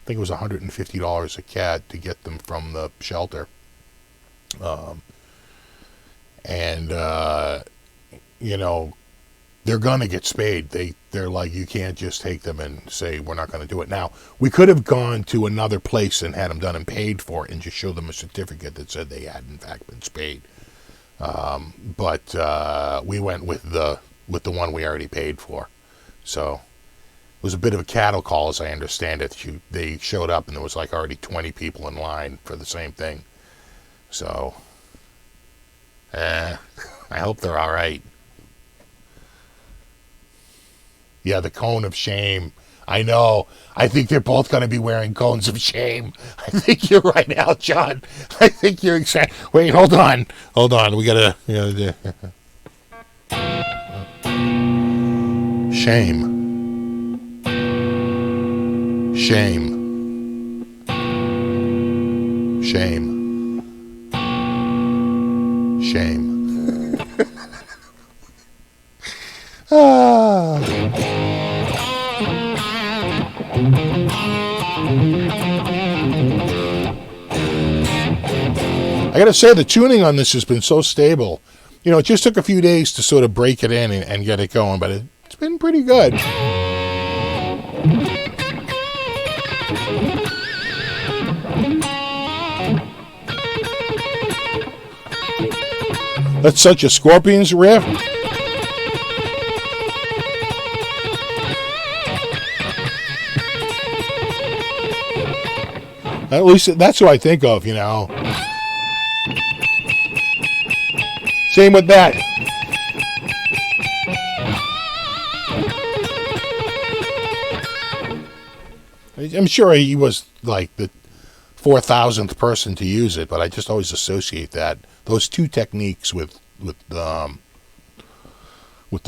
think it was $150 a cat to get them from the shelter. They're going to get spayed. They're like, you can't just take them and say, we're not going to do it. Now, we could have gone to another place and had them done and paid for it and just show them a certificate that said they had, in fact, been spayed. But we went with the one we already paid for. So it was a bit of a cattle call, as I understand it. They showed up and there was like already 20 people in line for the same thing. So, I hope they're all right. Yeah, the cone of shame. I know. I think they're both going to be wearing cones of shame. I think you're right, Al John. I think you're exact. Wait, hold on. We gotta. Shame. Shame. Shame. Shame. I gotta say, the tuning on this has been so stable. It just took a few days to sort of break it in and get it going, but it's been pretty good. That's such a Scorpions riff. At least that's who I think of, Same with that. I'm sure he was like the 4,000th person to use it, but I just always associate those two techniques with the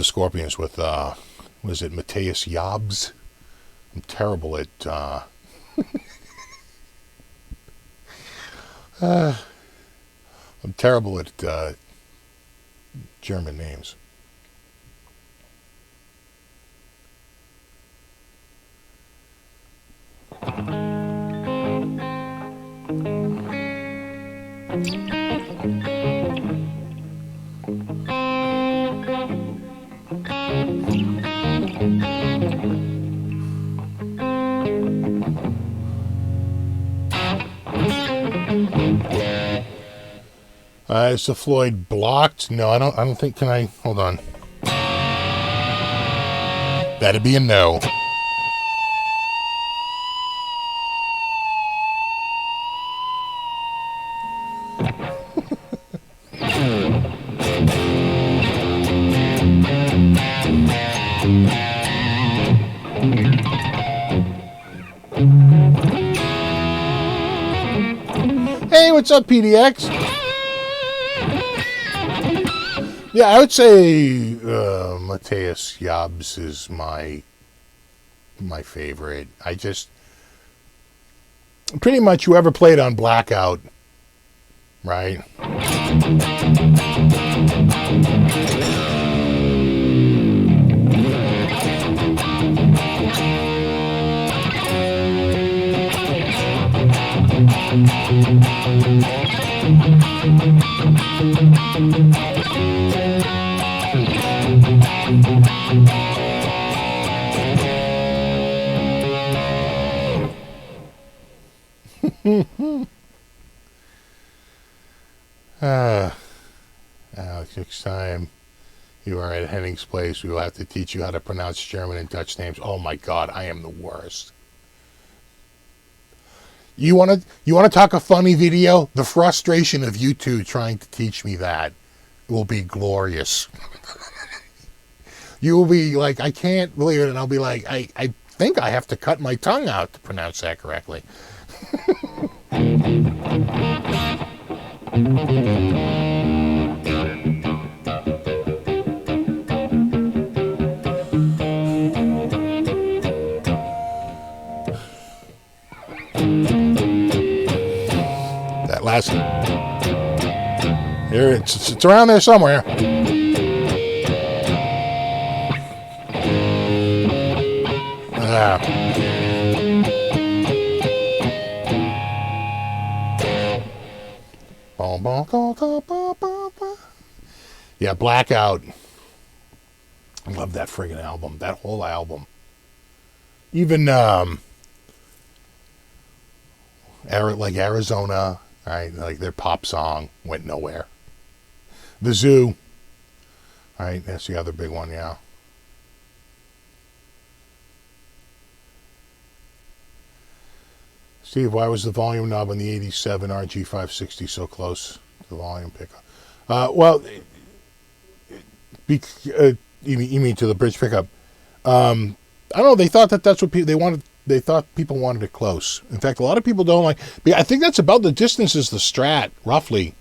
Scorpions. With was it Matthias Jobs? I'm terrible at. I'm terrible at German names. Is the Floyd blocked? No, I don't think. Can I? Hold on. That'd be a no. Hey, what's up, PDX? Yeah, I would say Matthias Jobs is my favorite. pretty much whoever played on Blackout, right? Next time you are at Henning's place, we will have to teach you how to pronounce German and Dutch names. Oh my God, I am the worst. You want to talk a funny video? The frustration of you two trying to teach me that will be glorious. You will be like, I can't believe it, and I'll be like, I think I have to cut my tongue out to pronounce that correctly. That last here, it's around there somewhere. Yeah, Blackout. I love that friggin' album. That whole album. Even like Arizona, right? Like their pop song went nowhere. The Zoo. All right, that's the other big one, yeah. Steve, why was the volume knob on the 87 RG560 so close to the volume pickup? Well, you mean to the bridge pickup? I don't know. They thought that's what they wanted. They thought people wanted it close. In fact, a lot of people don't like. I think that's about the distance as the Strat, roughly.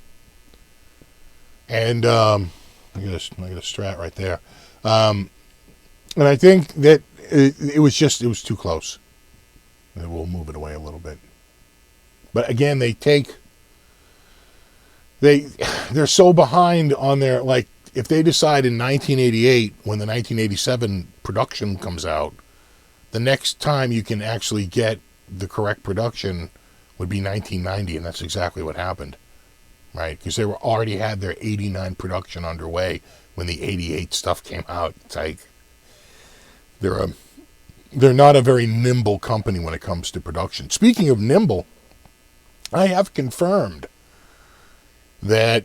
And I get a Strat right there. And I think that it was too close. And we'll move it away a little bit. But again, they're so behind on their, like, if they decide in 1988, when the 1987 production comes out, the next time you can actually get the correct production would be 1990, and that's exactly what happened, right? Because they already had their 89 production underway when the 88 stuff came out. It's like they're not a very nimble company when it comes to production. Speaking of nimble, I have confirmed that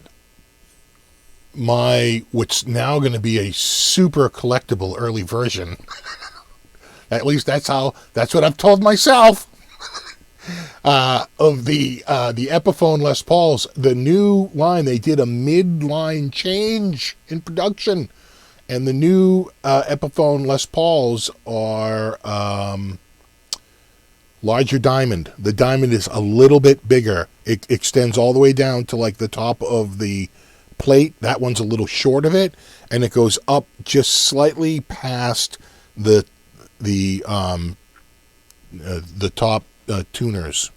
what's now going to be a super collectible early version, at least that's what I've told myself, of the Epiphone Les Pauls, the new line. They did a mid-line change in production. And the new Epiphone Les Pauls are larger diamond. The diamond is a little bit bigger. It extends all the way down to like the top of the plate. That one's a little short of it, and it goes up just slightly past the top tuners,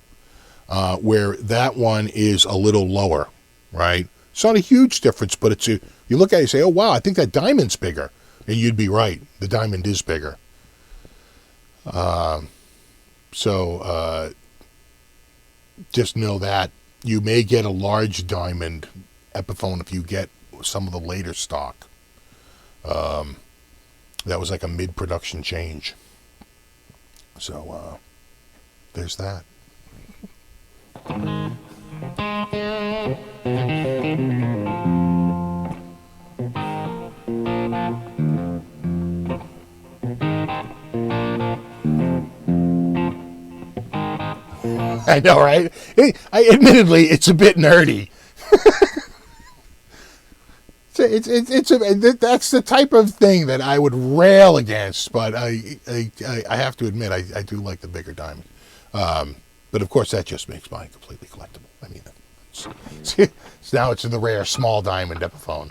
where that one is a little lower, right? It's not a huge difference, but you look at it and say, oh, wow, I think that diamond's bigger. And you'd be right. The diamond is bigger. So just know that you may get a large diamond Epiphone if you get some of the later stock. That was like a mid-production change. So there's that. I know, right? Admittedly, it's a bit nerdy. That's the type of thing that I would rail against, but I have to admit I do like the bigger diamond. But of course, that just makes mine completely collectible. I mean, now it's the rare small diamond Epiphone.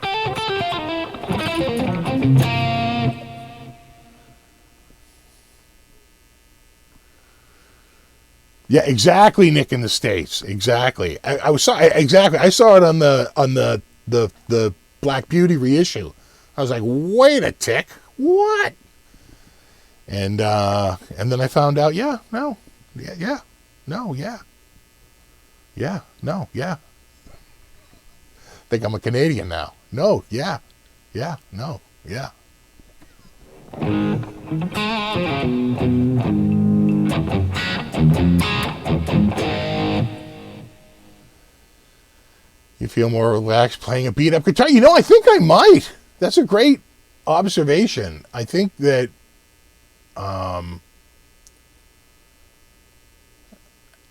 Yeah, exactly, Nick in the States. Exactly. I saw it on the Black Beauty reissue. I was like, wait a tick. What? And then I found out, no, yeah. Think I'm a Canadian now. No, no, yeah. You feel more relaxed playing a beat up guitar? I think I might. That's a great observation. I think that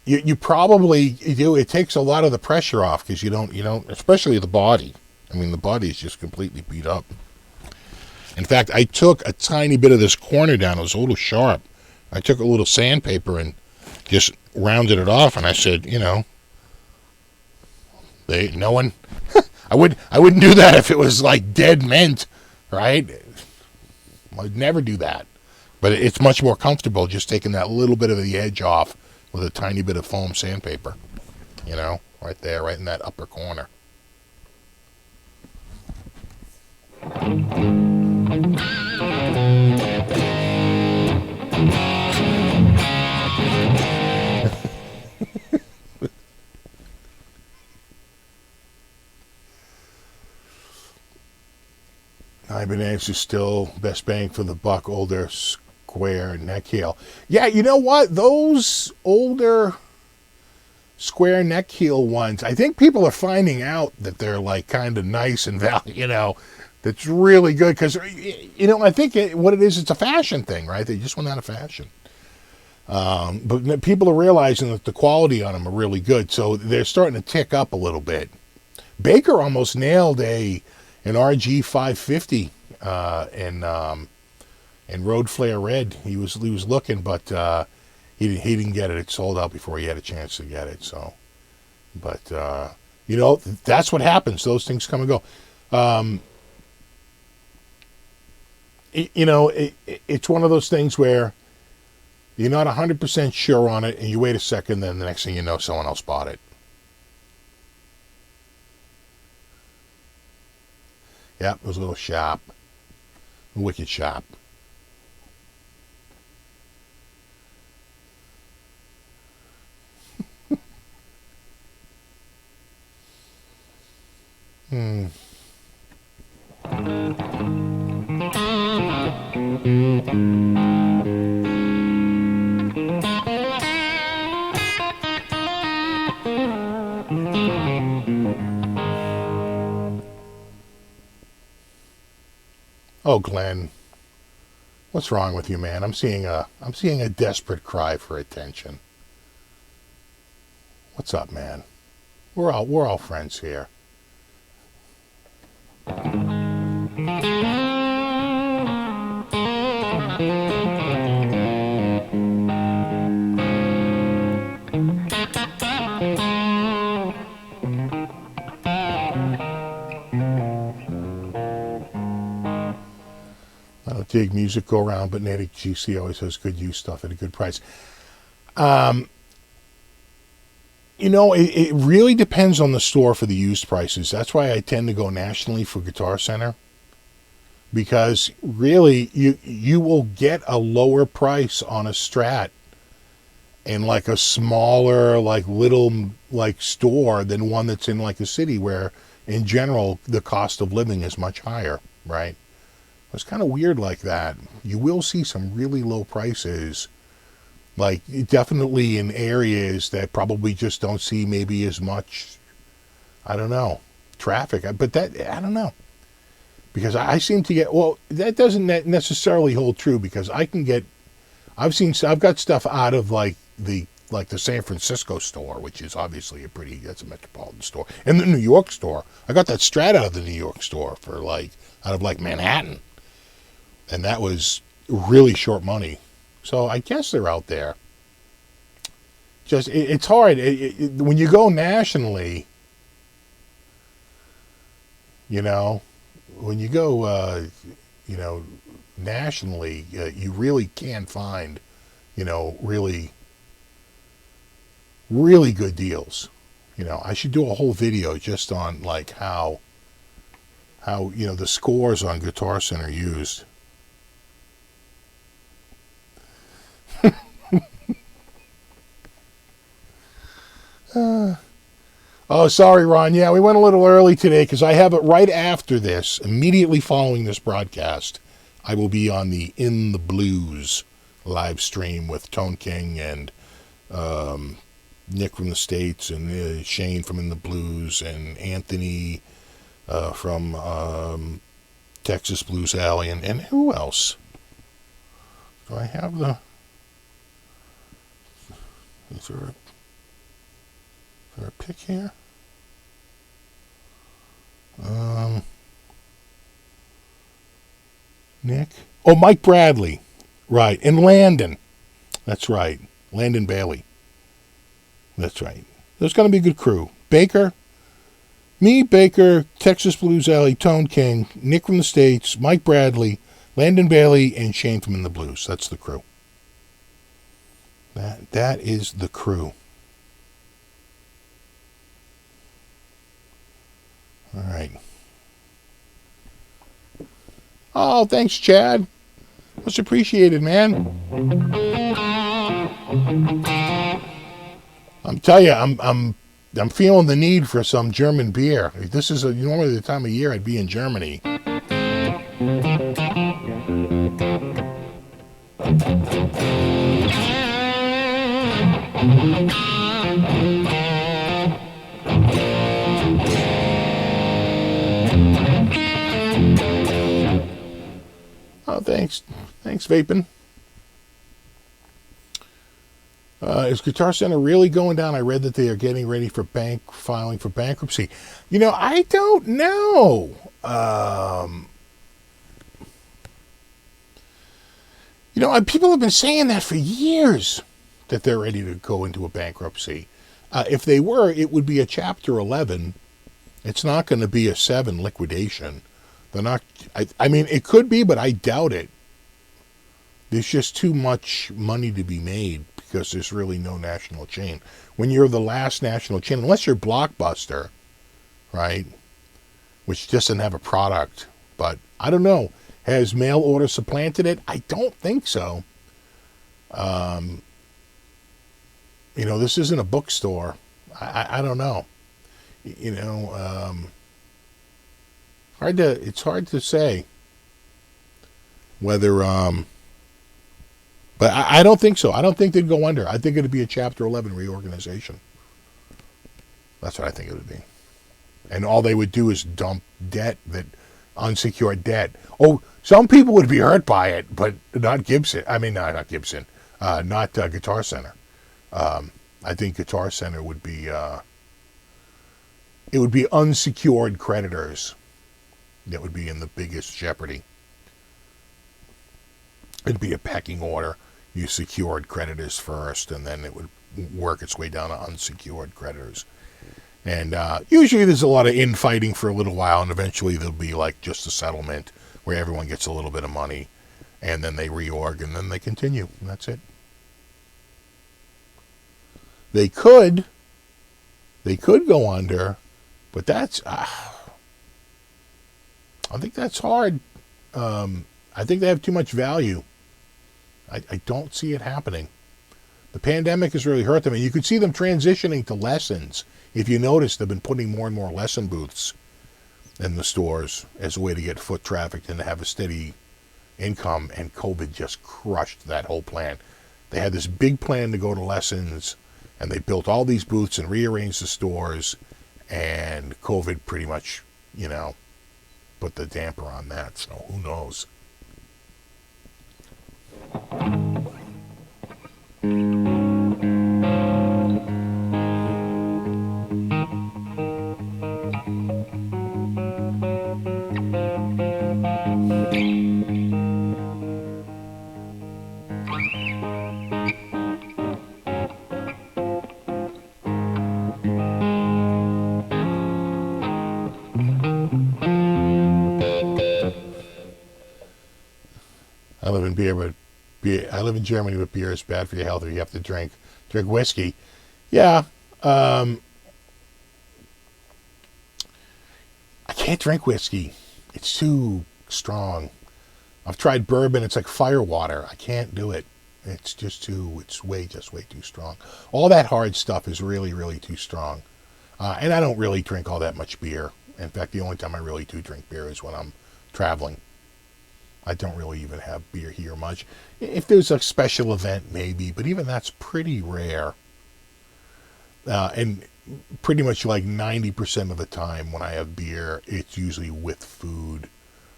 you probably do. It takes a lot of the pressure off because you don't, especially the body. I mean, the body is just completely beat up. In fact, I took a tiny bit of this corner down. It was a little sharp. I took a little sandpaper and just rounded it off, and I said, no one. I wouldn't do that if it was like dead mint, right? I'd never do that. But it's much more comfortable just taking that little bit of the edge off with a tiny bit of foam sandpaper, right there, right in that upper corner. Ibanez is still best bang for the buck, older square neck heel. Yeah, you know what? Those older square neck heel ones, I think people are finding out that they're like kind of nice and that's really good because, I think what it is, it's a fashion thing, right? They just went out of fashion. But people are realizing that the quality on them are really good, so they're starting to tick up a little bit. Baker almost nailed an RG 550 in Road Flare Red. He was looking, but he didn't get it. It sold out before he had a chance to get it. So, but that's what happens. Those things come and go. It's one of those things where you're not 100% sure on it, and you wait a second, then the next thing you know, someone else bought it. Yeah, it was a little sharp. Wicked sharp. Oh, Glenn, what's wrong with you, man? I'm seeing a desperate cry for attention. What's up, man? We're all friends here. I don't dig music go around, but Natick GC always has good used stuff at a good price. It really depends on the store for the used prices. That's why I tend to go nationally for Guitar Center. Because really, you will get a lower price on a Strat in like a smaller, like little, like store than one that's in like a city where, in general, the cost of living is much higher, right? It's kind of weird like that. You will see some really low prices, like definitely in areas that probably just don't see maybe as much, I don't know, traffic. But I don't know. Because I seem to get, that doesn't necessarily hold true because I've got stuff out of like the San Francisco store, which is obviously that's a metropolitan store. And the New York store. I got that Strat out of the New York store for out of Manhattan. And that was really short money. So I guess they're out there. Just, it's hard. When you go nationally, when you go, nationally, you really can find, really really good deals. I should do a whole video just on like how the scores on Guitar Center used. Oh, sorry, Ron. Yeah, we went a little early today because I have it right after this, immediately following this broadcast. I will be on the In the Blues live stream with Tone King and Nick from the States and Shane from In the Blues and Anthony from Texas Blues Alley and who else? Do I have the... Is there a pick here? Nick? Oh, Mike Bradley. Right. And Landon. That's right. Landon Bailey. That's right. There's going to be a good crew. Baker. Me, Baker, Texas Blues Alley, Tone King, Nick from the States, Mike Bradley, Landon Bailey, and Shane from In the Blues. That's the crew. That is the crew. All right. Oh, thanks, Chad. Much appreciated, man. I'm telling you, I'm feeling the need for some German beer. This is normally the time of year I'd be in Germany. Oh, thanks. Thanks, Vaping. Is Guitar Center really going down? I read that they are getting ready for filing for bankruptcy. I don't know. People have been saying that for years, that they're ready to go into a bankruptcy. If they were, it would be a Chapter 11. It's not going to be a 7 liquidation. They're not. I mean, it could be, but I doubt it. There's just too much money to be made because there's really no national chain. When you're the last national chain, unless you're Blockbuster, right, which doesn't have a product, but I don't know. Has mail order supplanted it? I don't think so. This isn't a bookstore. I don't know. It's hard to say whether, but I don't think so. I don't think they'd go under. I think it'd be a Chapter 11 reorganization. That's what I think it would be. And all they would do is dump unsecured debt. Oh, some people would be hurt by it, but not Gibson. I mean, not Gibson. Not Guitar Center. I think Guitar Center would be, it would be unsecured creditors that would be in the biggest jeopardy. It'd be a pecking order. You secured creditors first, and then it would work its way down to unsecured creditors. And usually there's a lot of infighting for a little while, and eventually there'll be like just a settlement where everyone gets a little bit of money, and then they reorg, and then they continue, and that's it. They could go under, but that's, I think that's hard. I think they have too much value. I don't see it happening. The pandemic has really hurt them, and you could see them transitioning to lessons. If you notice, they've been putting more and more lesson booths in the stores as a way to get foot traffic and to have a steady income, and COVID just crushed that whole plan. They had this big plan to go to lessons, and they built all these booths and rearranged the stores, and COVID pretty much, put the damper on that, so who knows. I live in Germany, but beer is bad for your health if you have to drink whiskey. Yeah. I can't drink whiskey. It's too strong. I've tried bourbon. It's like fire water. I can't do it. It's just too. It's just way too strong. All that hard stuff is really, really too strong. And I don't really drink all that much beer. In fact, the only time I really do drink beer is when I'm traveling. I don't really even have beer here much. If there's a special event, maybe, but even that's pretty rare. And pretty much like 90% of the time when I have beer, it's usually with food.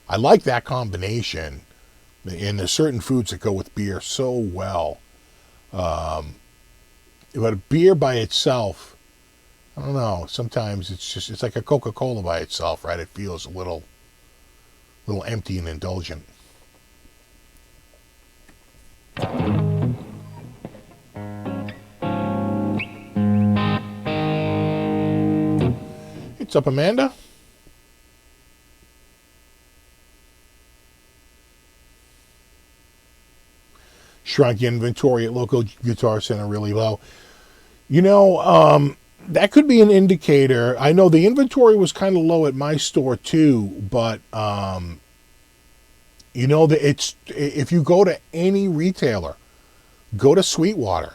I like that combination. And there's certain foods that go with beer so well. But beer by itself, I don't know. Sometimes it's like a Coca-Cola by itself, right? It feels a little empty and indulgent. What's up, Amanda? Shrunk inventory at local Guitar Center really low. You know, that could be an indicator. I know the inventory was kind of low at my store too, but you know that it's if you go to any retailer, go to Sweetwater,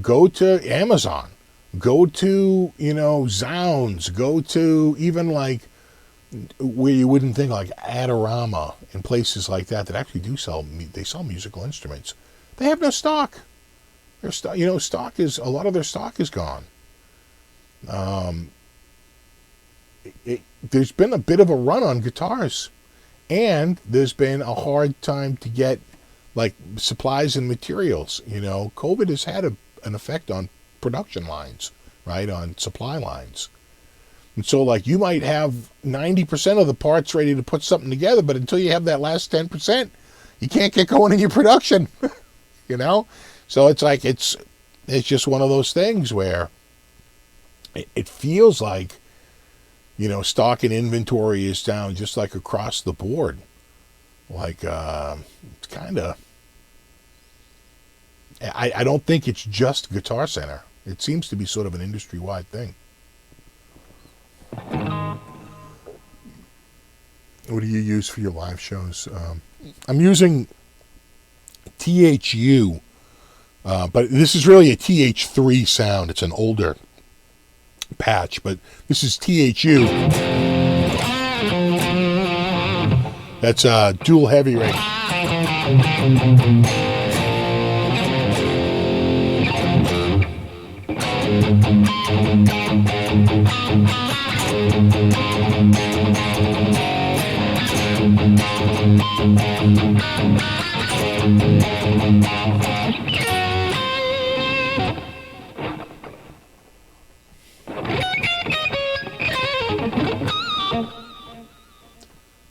go to Amazon, go to Zounds, go to even like where you wouldn't think like Adorama and places like that actually do sell musical instruments. They have no stock. Their stock, stock is a lot of their stock is gone. There's been a bit of a run on guitars, and there's been a hard time to get like supplies and materials. COVID has had an effect on production lines, right, on supply lines. And so like you might have 90% of the parts ready to put something together, but until you have that last 10%, you can't get going in your production. So it's like it's just one of those things where it feels like stock and inventory is down just like across the board. Like it's kind of I don't think it's just Guitar Center. It seems to be sort of an industry-wide thing. What do you use for your live shows? I'm using THU, but this is really a TH3 sound. It's an older patch, but this is THU. That's a dual heavy rate.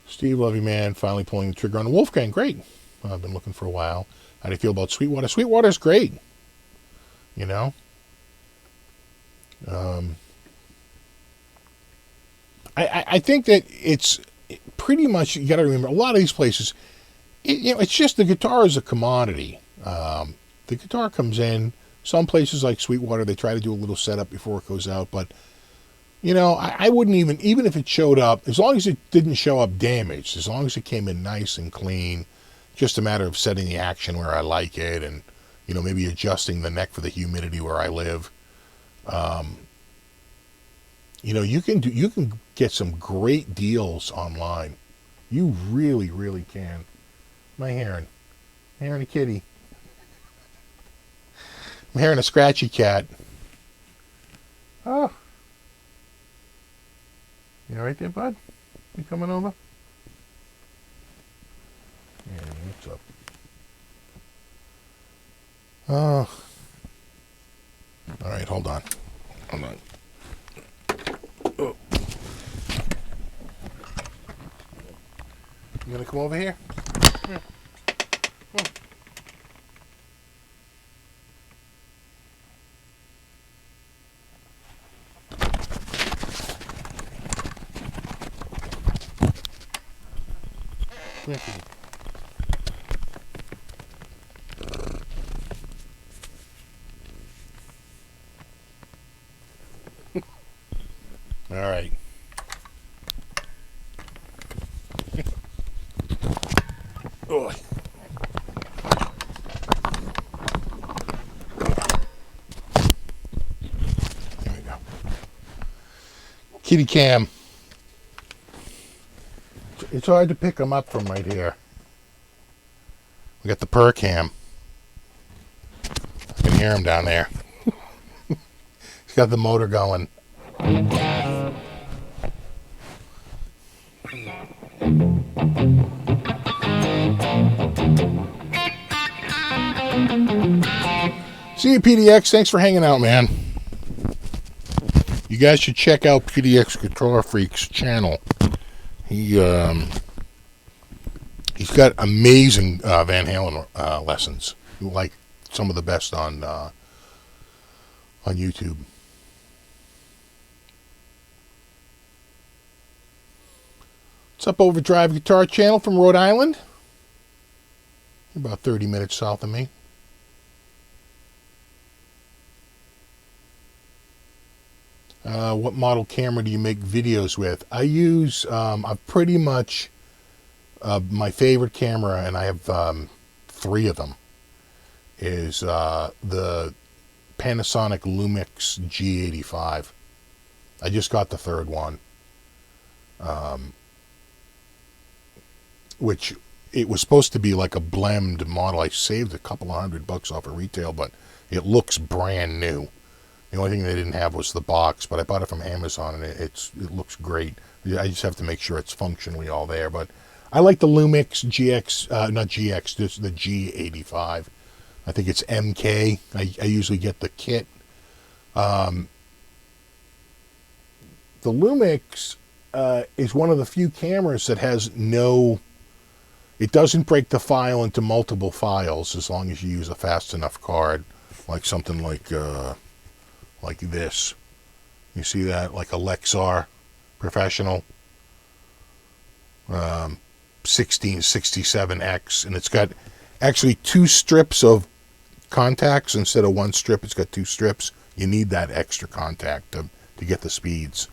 Steve, love you, man. Finally pulling the trigger on the Wolfgang. Great. I've been looking for a while. How do you feel about Sweetwater? Sweetwater's great. I think that it's pretty much, you got to remember, a lot of these places, it's just the guitar is a commodity. The guitar comes in. Some places like Sweetwater, they try to do a little setup before it goes out, but I wouldn't even if it showed up, as long as it didn't show up damaged, as long as it came in nice and clean, just a matter of setting the action where I like it and, maybe adjusting the neck for the humidity where I live. You can get some great deals online. You really, really can. What am I hearing? I'm hearing a kitty. I'm hearing a scratchy cat. Oh. You all right there, bud? You coming over? Yeah, what's up? Oh. All right, hold on. Oh. You gonna come over here? Yeah. Come on. Thank you. All right. Oh. There we go. Kitty cam. It's hard to pick them up from right here. We got the purr cam. I can hear him down there. He's got the motor going. See you, PDX. Thanks for hanging out, man. You guys should check out PDX Guitar Freak's channel. He's got amazing Van Halen lessons, like some of the best on YouTube. What's up, Overdrive Guitar Channel from Rhode Island? About 30 minutes south of me. What model camera do you make videos with? I use, I've pretty much, my favorite camera, and I have 3 of them, is the Panasonic Lumix G85. I just got the 3rd one, which it was supposed to be like a blend model. I saved a couple of $100 off of retail, but it looks brand new. The only thing they didn't have was the box, but I bought it from Amazon, and it looks great. I just have to make sure it's functionally all there. But I like the Lumix GX, not GX, just the G85. I think it's MK. I usually get the kit. The Lumix is one of the few cameras that has no... It doesn't break the file into multiple files as long as you use a fast enough card, like something like this. You see that? Like a Lexar Professional 1667X, and it's got actually 2 strips of contacts instead of 1 strip. It's got 2 strips. You need that extra contact to get the speeds.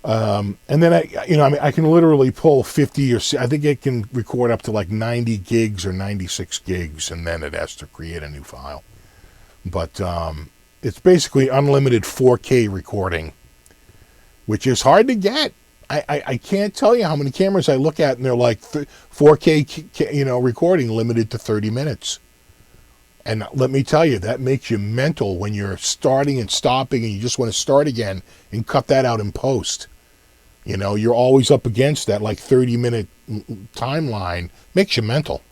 And then I can literally pull 50 or I think it can record up to like 90 gigs or 96 gigs, and then it has to create a new file. But it's basically unlimited 4K recording, which is hard to get. I can't tell you how many cameras I look at, and they're like 4K, recording limited to 30 minutes. And let me tell you, that makes you mental when you're starting and stopping, and you just want to start again and cut that out in post. You're always up against that like 30-minute timeline. Makes you mental.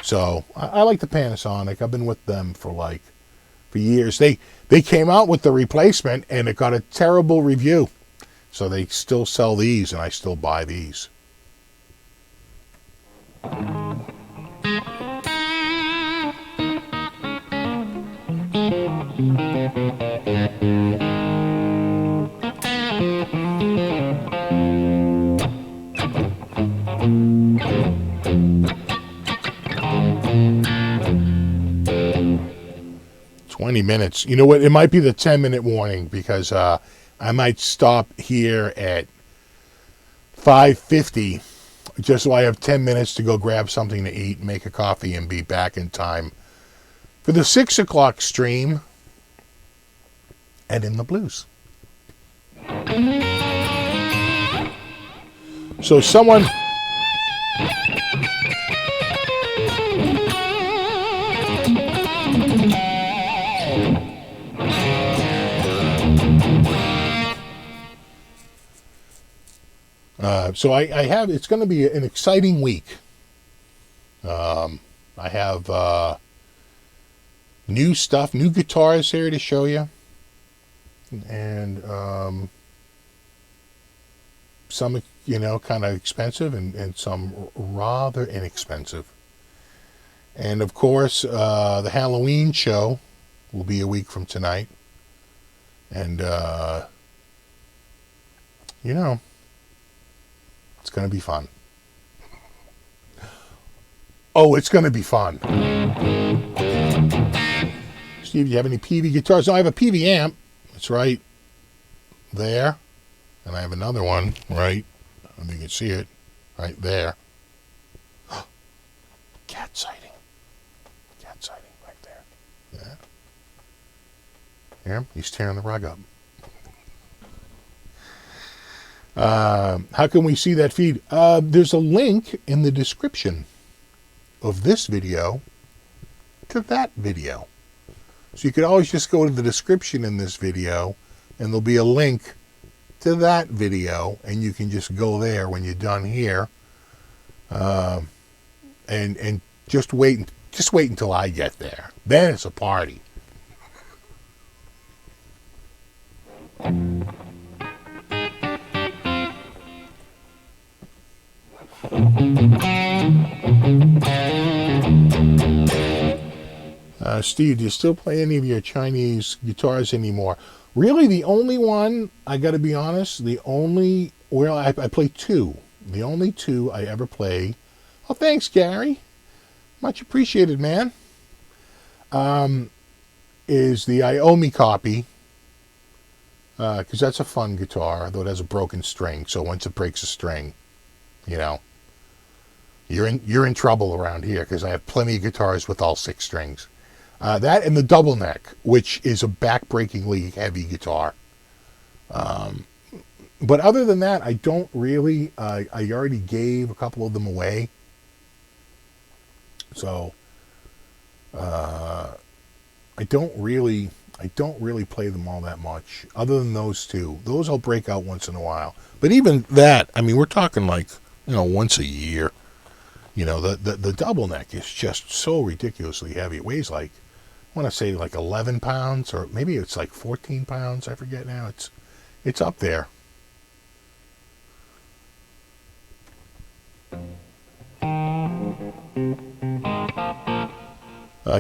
So I like the Panasonic. I've been with them for years. They came out with the replacement, and it got a terrible review. So they still sell these, and I still buy these. 20 minutes. You know what? It might be the 10-minute warning, because I might stop here at 5:50 just so I have 10 minutes to go grab something to eat, make a coffee, and be back in time for the 6 o'clock stream and in the blues. So someone... So I have, it's going to be an exciting week. I have new stuff, new guitars here to show you. And some, kind of expensive, and some rather inexpensive. And of course, the Halloween show will be a week from tonight. And, it's going to be fun. Oh, it's going to be fun. Steve, do you have any PV guitars? No, I have a PV amp. That's right. There. And I have another one, right? If you can see it, right there. Cat sighting. Cat sighting right there. Yeah. Yeah, he's tearing the rug up. How can we see that feed? There's a link in the description of this video to that video. So you could always just go to the description in this video, and there'll be a link to that video, and you can just go there when you're done here, and just wait until I get there. Then it's a party. Steve, do you still play any of your Chinese guitars anymore? Really, the only one, I got to be honest, I play two. The only two I ever play. Oh, thanks, Gary. Much appreciated, man. Is the Iomi copy, because that's a fun guitar, though it has a broken string. So once it breaks a string, you're in trouble around here, because I have plenty of guitars with all 6 strings. That and the double neck, which is a back-breakingly heavy guitar. But other than that, I don't really. I already gave a couple of them away, so I don't really play them all that much. Other than those two, those I'll break out once in a while. But even that, I mean, we're talking like once a year. The double neck is just so ridiculously heavy. It weighs like, I want to say like 11 pounds, or maybe it's like 14 pounds. I forget now. It's up there.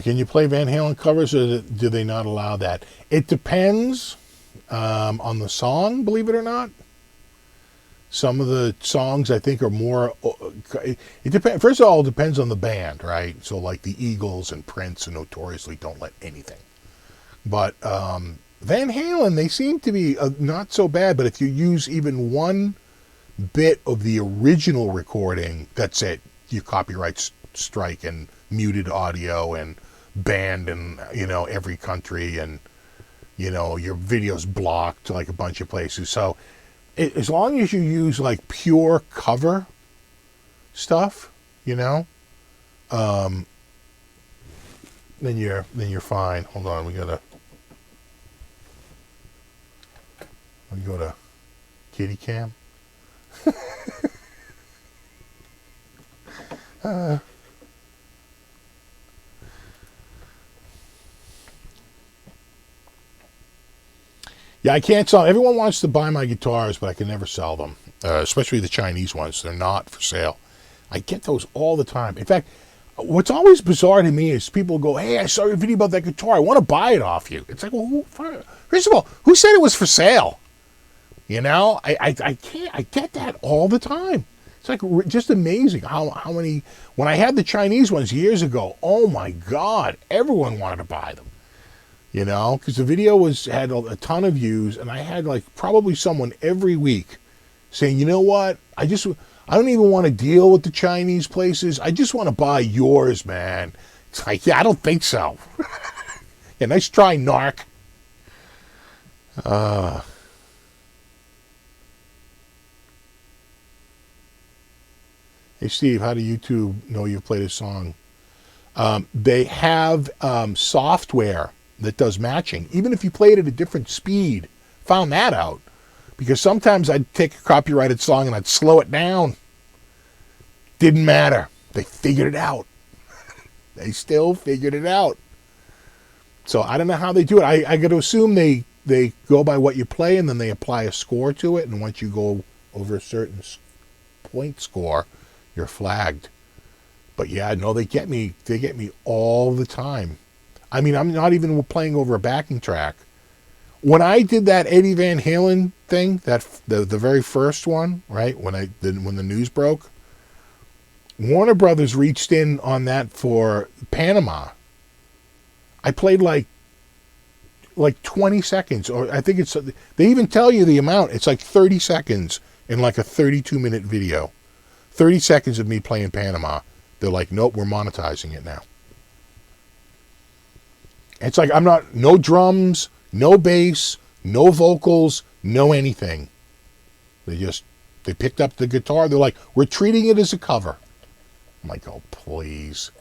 Can you play Van Halen covers, or do they not allow that? It depends on the song, believe it or not. Some of the songs I think are more. It depends. First of all, it depends on the band, right? So like the Eagles and Prince and notoriously don't let anything. But Van Halen, they seem to be not so bad. But if you use even one bit of the original recording, that's it. You copyright strike and muted audio and banned in every country, and your video's blocked like a bunch of places. So. As long as you use like pure cover stuff, then you're fine. Hold on, we go to kitty cam. Yeah, I can't sell. Everyone wants to buy my guitars, but I can never sell them, especially the Chinese ones. They're not for sale. I get those all the time. In fact, what's always bizarre to me is people go, "Hey, I saw your video about that guitar. I want to buy it off you." It's like, well, first of all, who said it was for sale? I can't. I get that all the time. It's like just amazing how many. When I had the Chinese ones years ago, oh my God, everyone wanted to buy them. Because the video had a ton of views, and I had like probably someone every week saying, "You know what? I don't even want to deal with the Chinese places. I just want to buy yours, man." It's like, yeah, I don't think so. Yeah, nice try, narc. Hey, Steve, how do YouTube know you've played a song? They have software that does matching, even if you play it at a different speed. Found that out, because sometimes I'd take a copyrighted song and I'd slow it down. Didn't matter. They figured it out. They still figured it out. So I don't know how they do it. I got to assume they go by what you play, and then they apply a score to it, and once you go over a certain point score, you're flagged. But yeah, no, they get me all the time. I mean, I'm not even playing over a backing track. When I did that Eddie Van Halen thing, that the very first one, right? When the news broke, Warner Brothers reached in on that for Panama. I played like like 20 seconds, or I think it's, they even tell you the amount. It's like 30 seconds in like a 32-minute video. 30 seconds of me playing Panama. They're like, nope, we're monetizing it now. It's like, I'm not, no drums, no bass, no vocals, no anything. They picked up the guitar. They're like, we're treating it as a cover. I'm like, oh, please.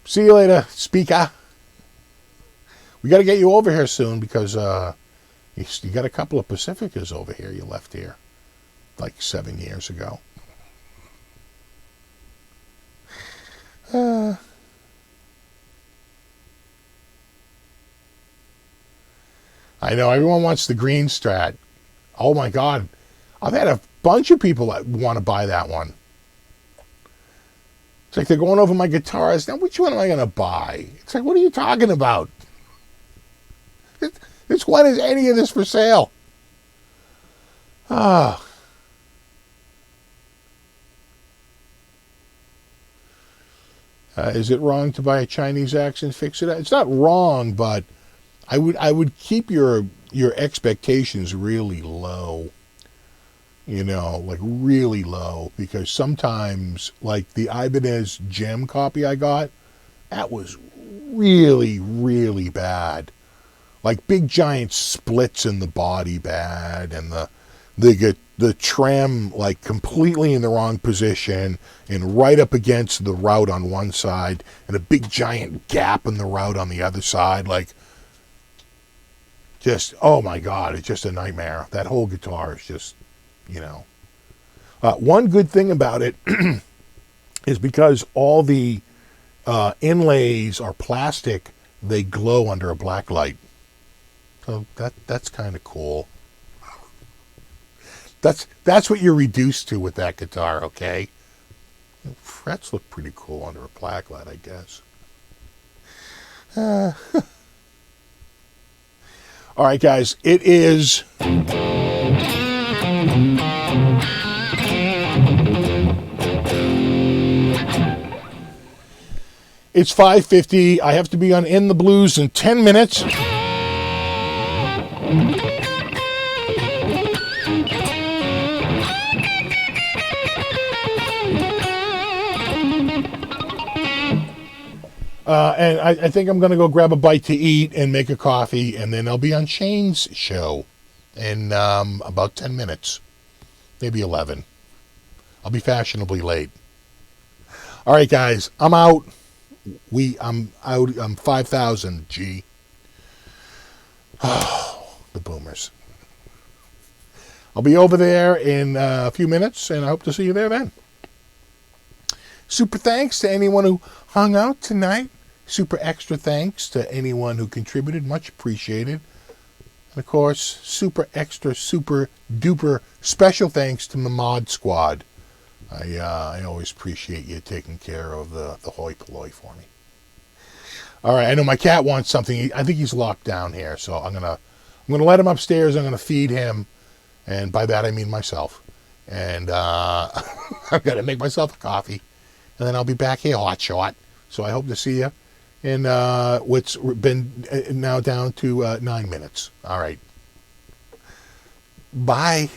See you later, speaker. We got to get you over here soon because you got a couple of Pacificas over here you left here like 7 years ago. I know, everyone wants the green Strat. Oh my God. I've had a bunch of people that want to buy that one. It's like they're going over my guitars. Now, which one am I going to buy? It's like, what are you talking about? This one, is any of this for sale? Is it wrong to buy a Chinese axe and fix it? It's not wrong, but I would keep your expectations really low. You know, like really low, because sometimes, like the Ibanez Gem copy I got, that was really, really bad. Like big giant splits in the body bad, and the trem like completely in the wrong position and right up against the route on one side, and a big giant gap in the route on the other side. Like, just, oh my God, it's just a nightmare. That whole guitar is just, you know. One good thing about it is because all the inlays are plastic, they glow under a black light. So that's kind of cool. That's what you're reduced to with that guitar, okay? Frets look pretty cool under a black light, I guess. All right, guys, it is... It's 5:50. I have to be on In the Blues in 10 minutes. And I think I'm going to go grab a bite to eat and make a coffee, and then I'll be on Shane's show in about 10 minutes, maybe 11. I'll be fashionably late. All right, guys, I'm out. I'm out. I'm 5,000 G. Oh, the boomers. I'll be over there in a few minutes, and I hope to see you there then. Super thanks to anyone who hung out tonight. Super extra thanks to anyone who contributed. Much appreciated. And of course, super extra, super duper special thanks to my mod squad. I always appreciate you taking care of the hoi polloi for me. All right, I know my cat wants something. I think he's locked down here, so I'm gonna let him upstairs. I'm gonna feed him, and by that I mean myself. And I'm gonna make myself a coffee, and then I'll be back here hot shot. So I hope to see you in what's been now down to 9 minutes. All right, bye.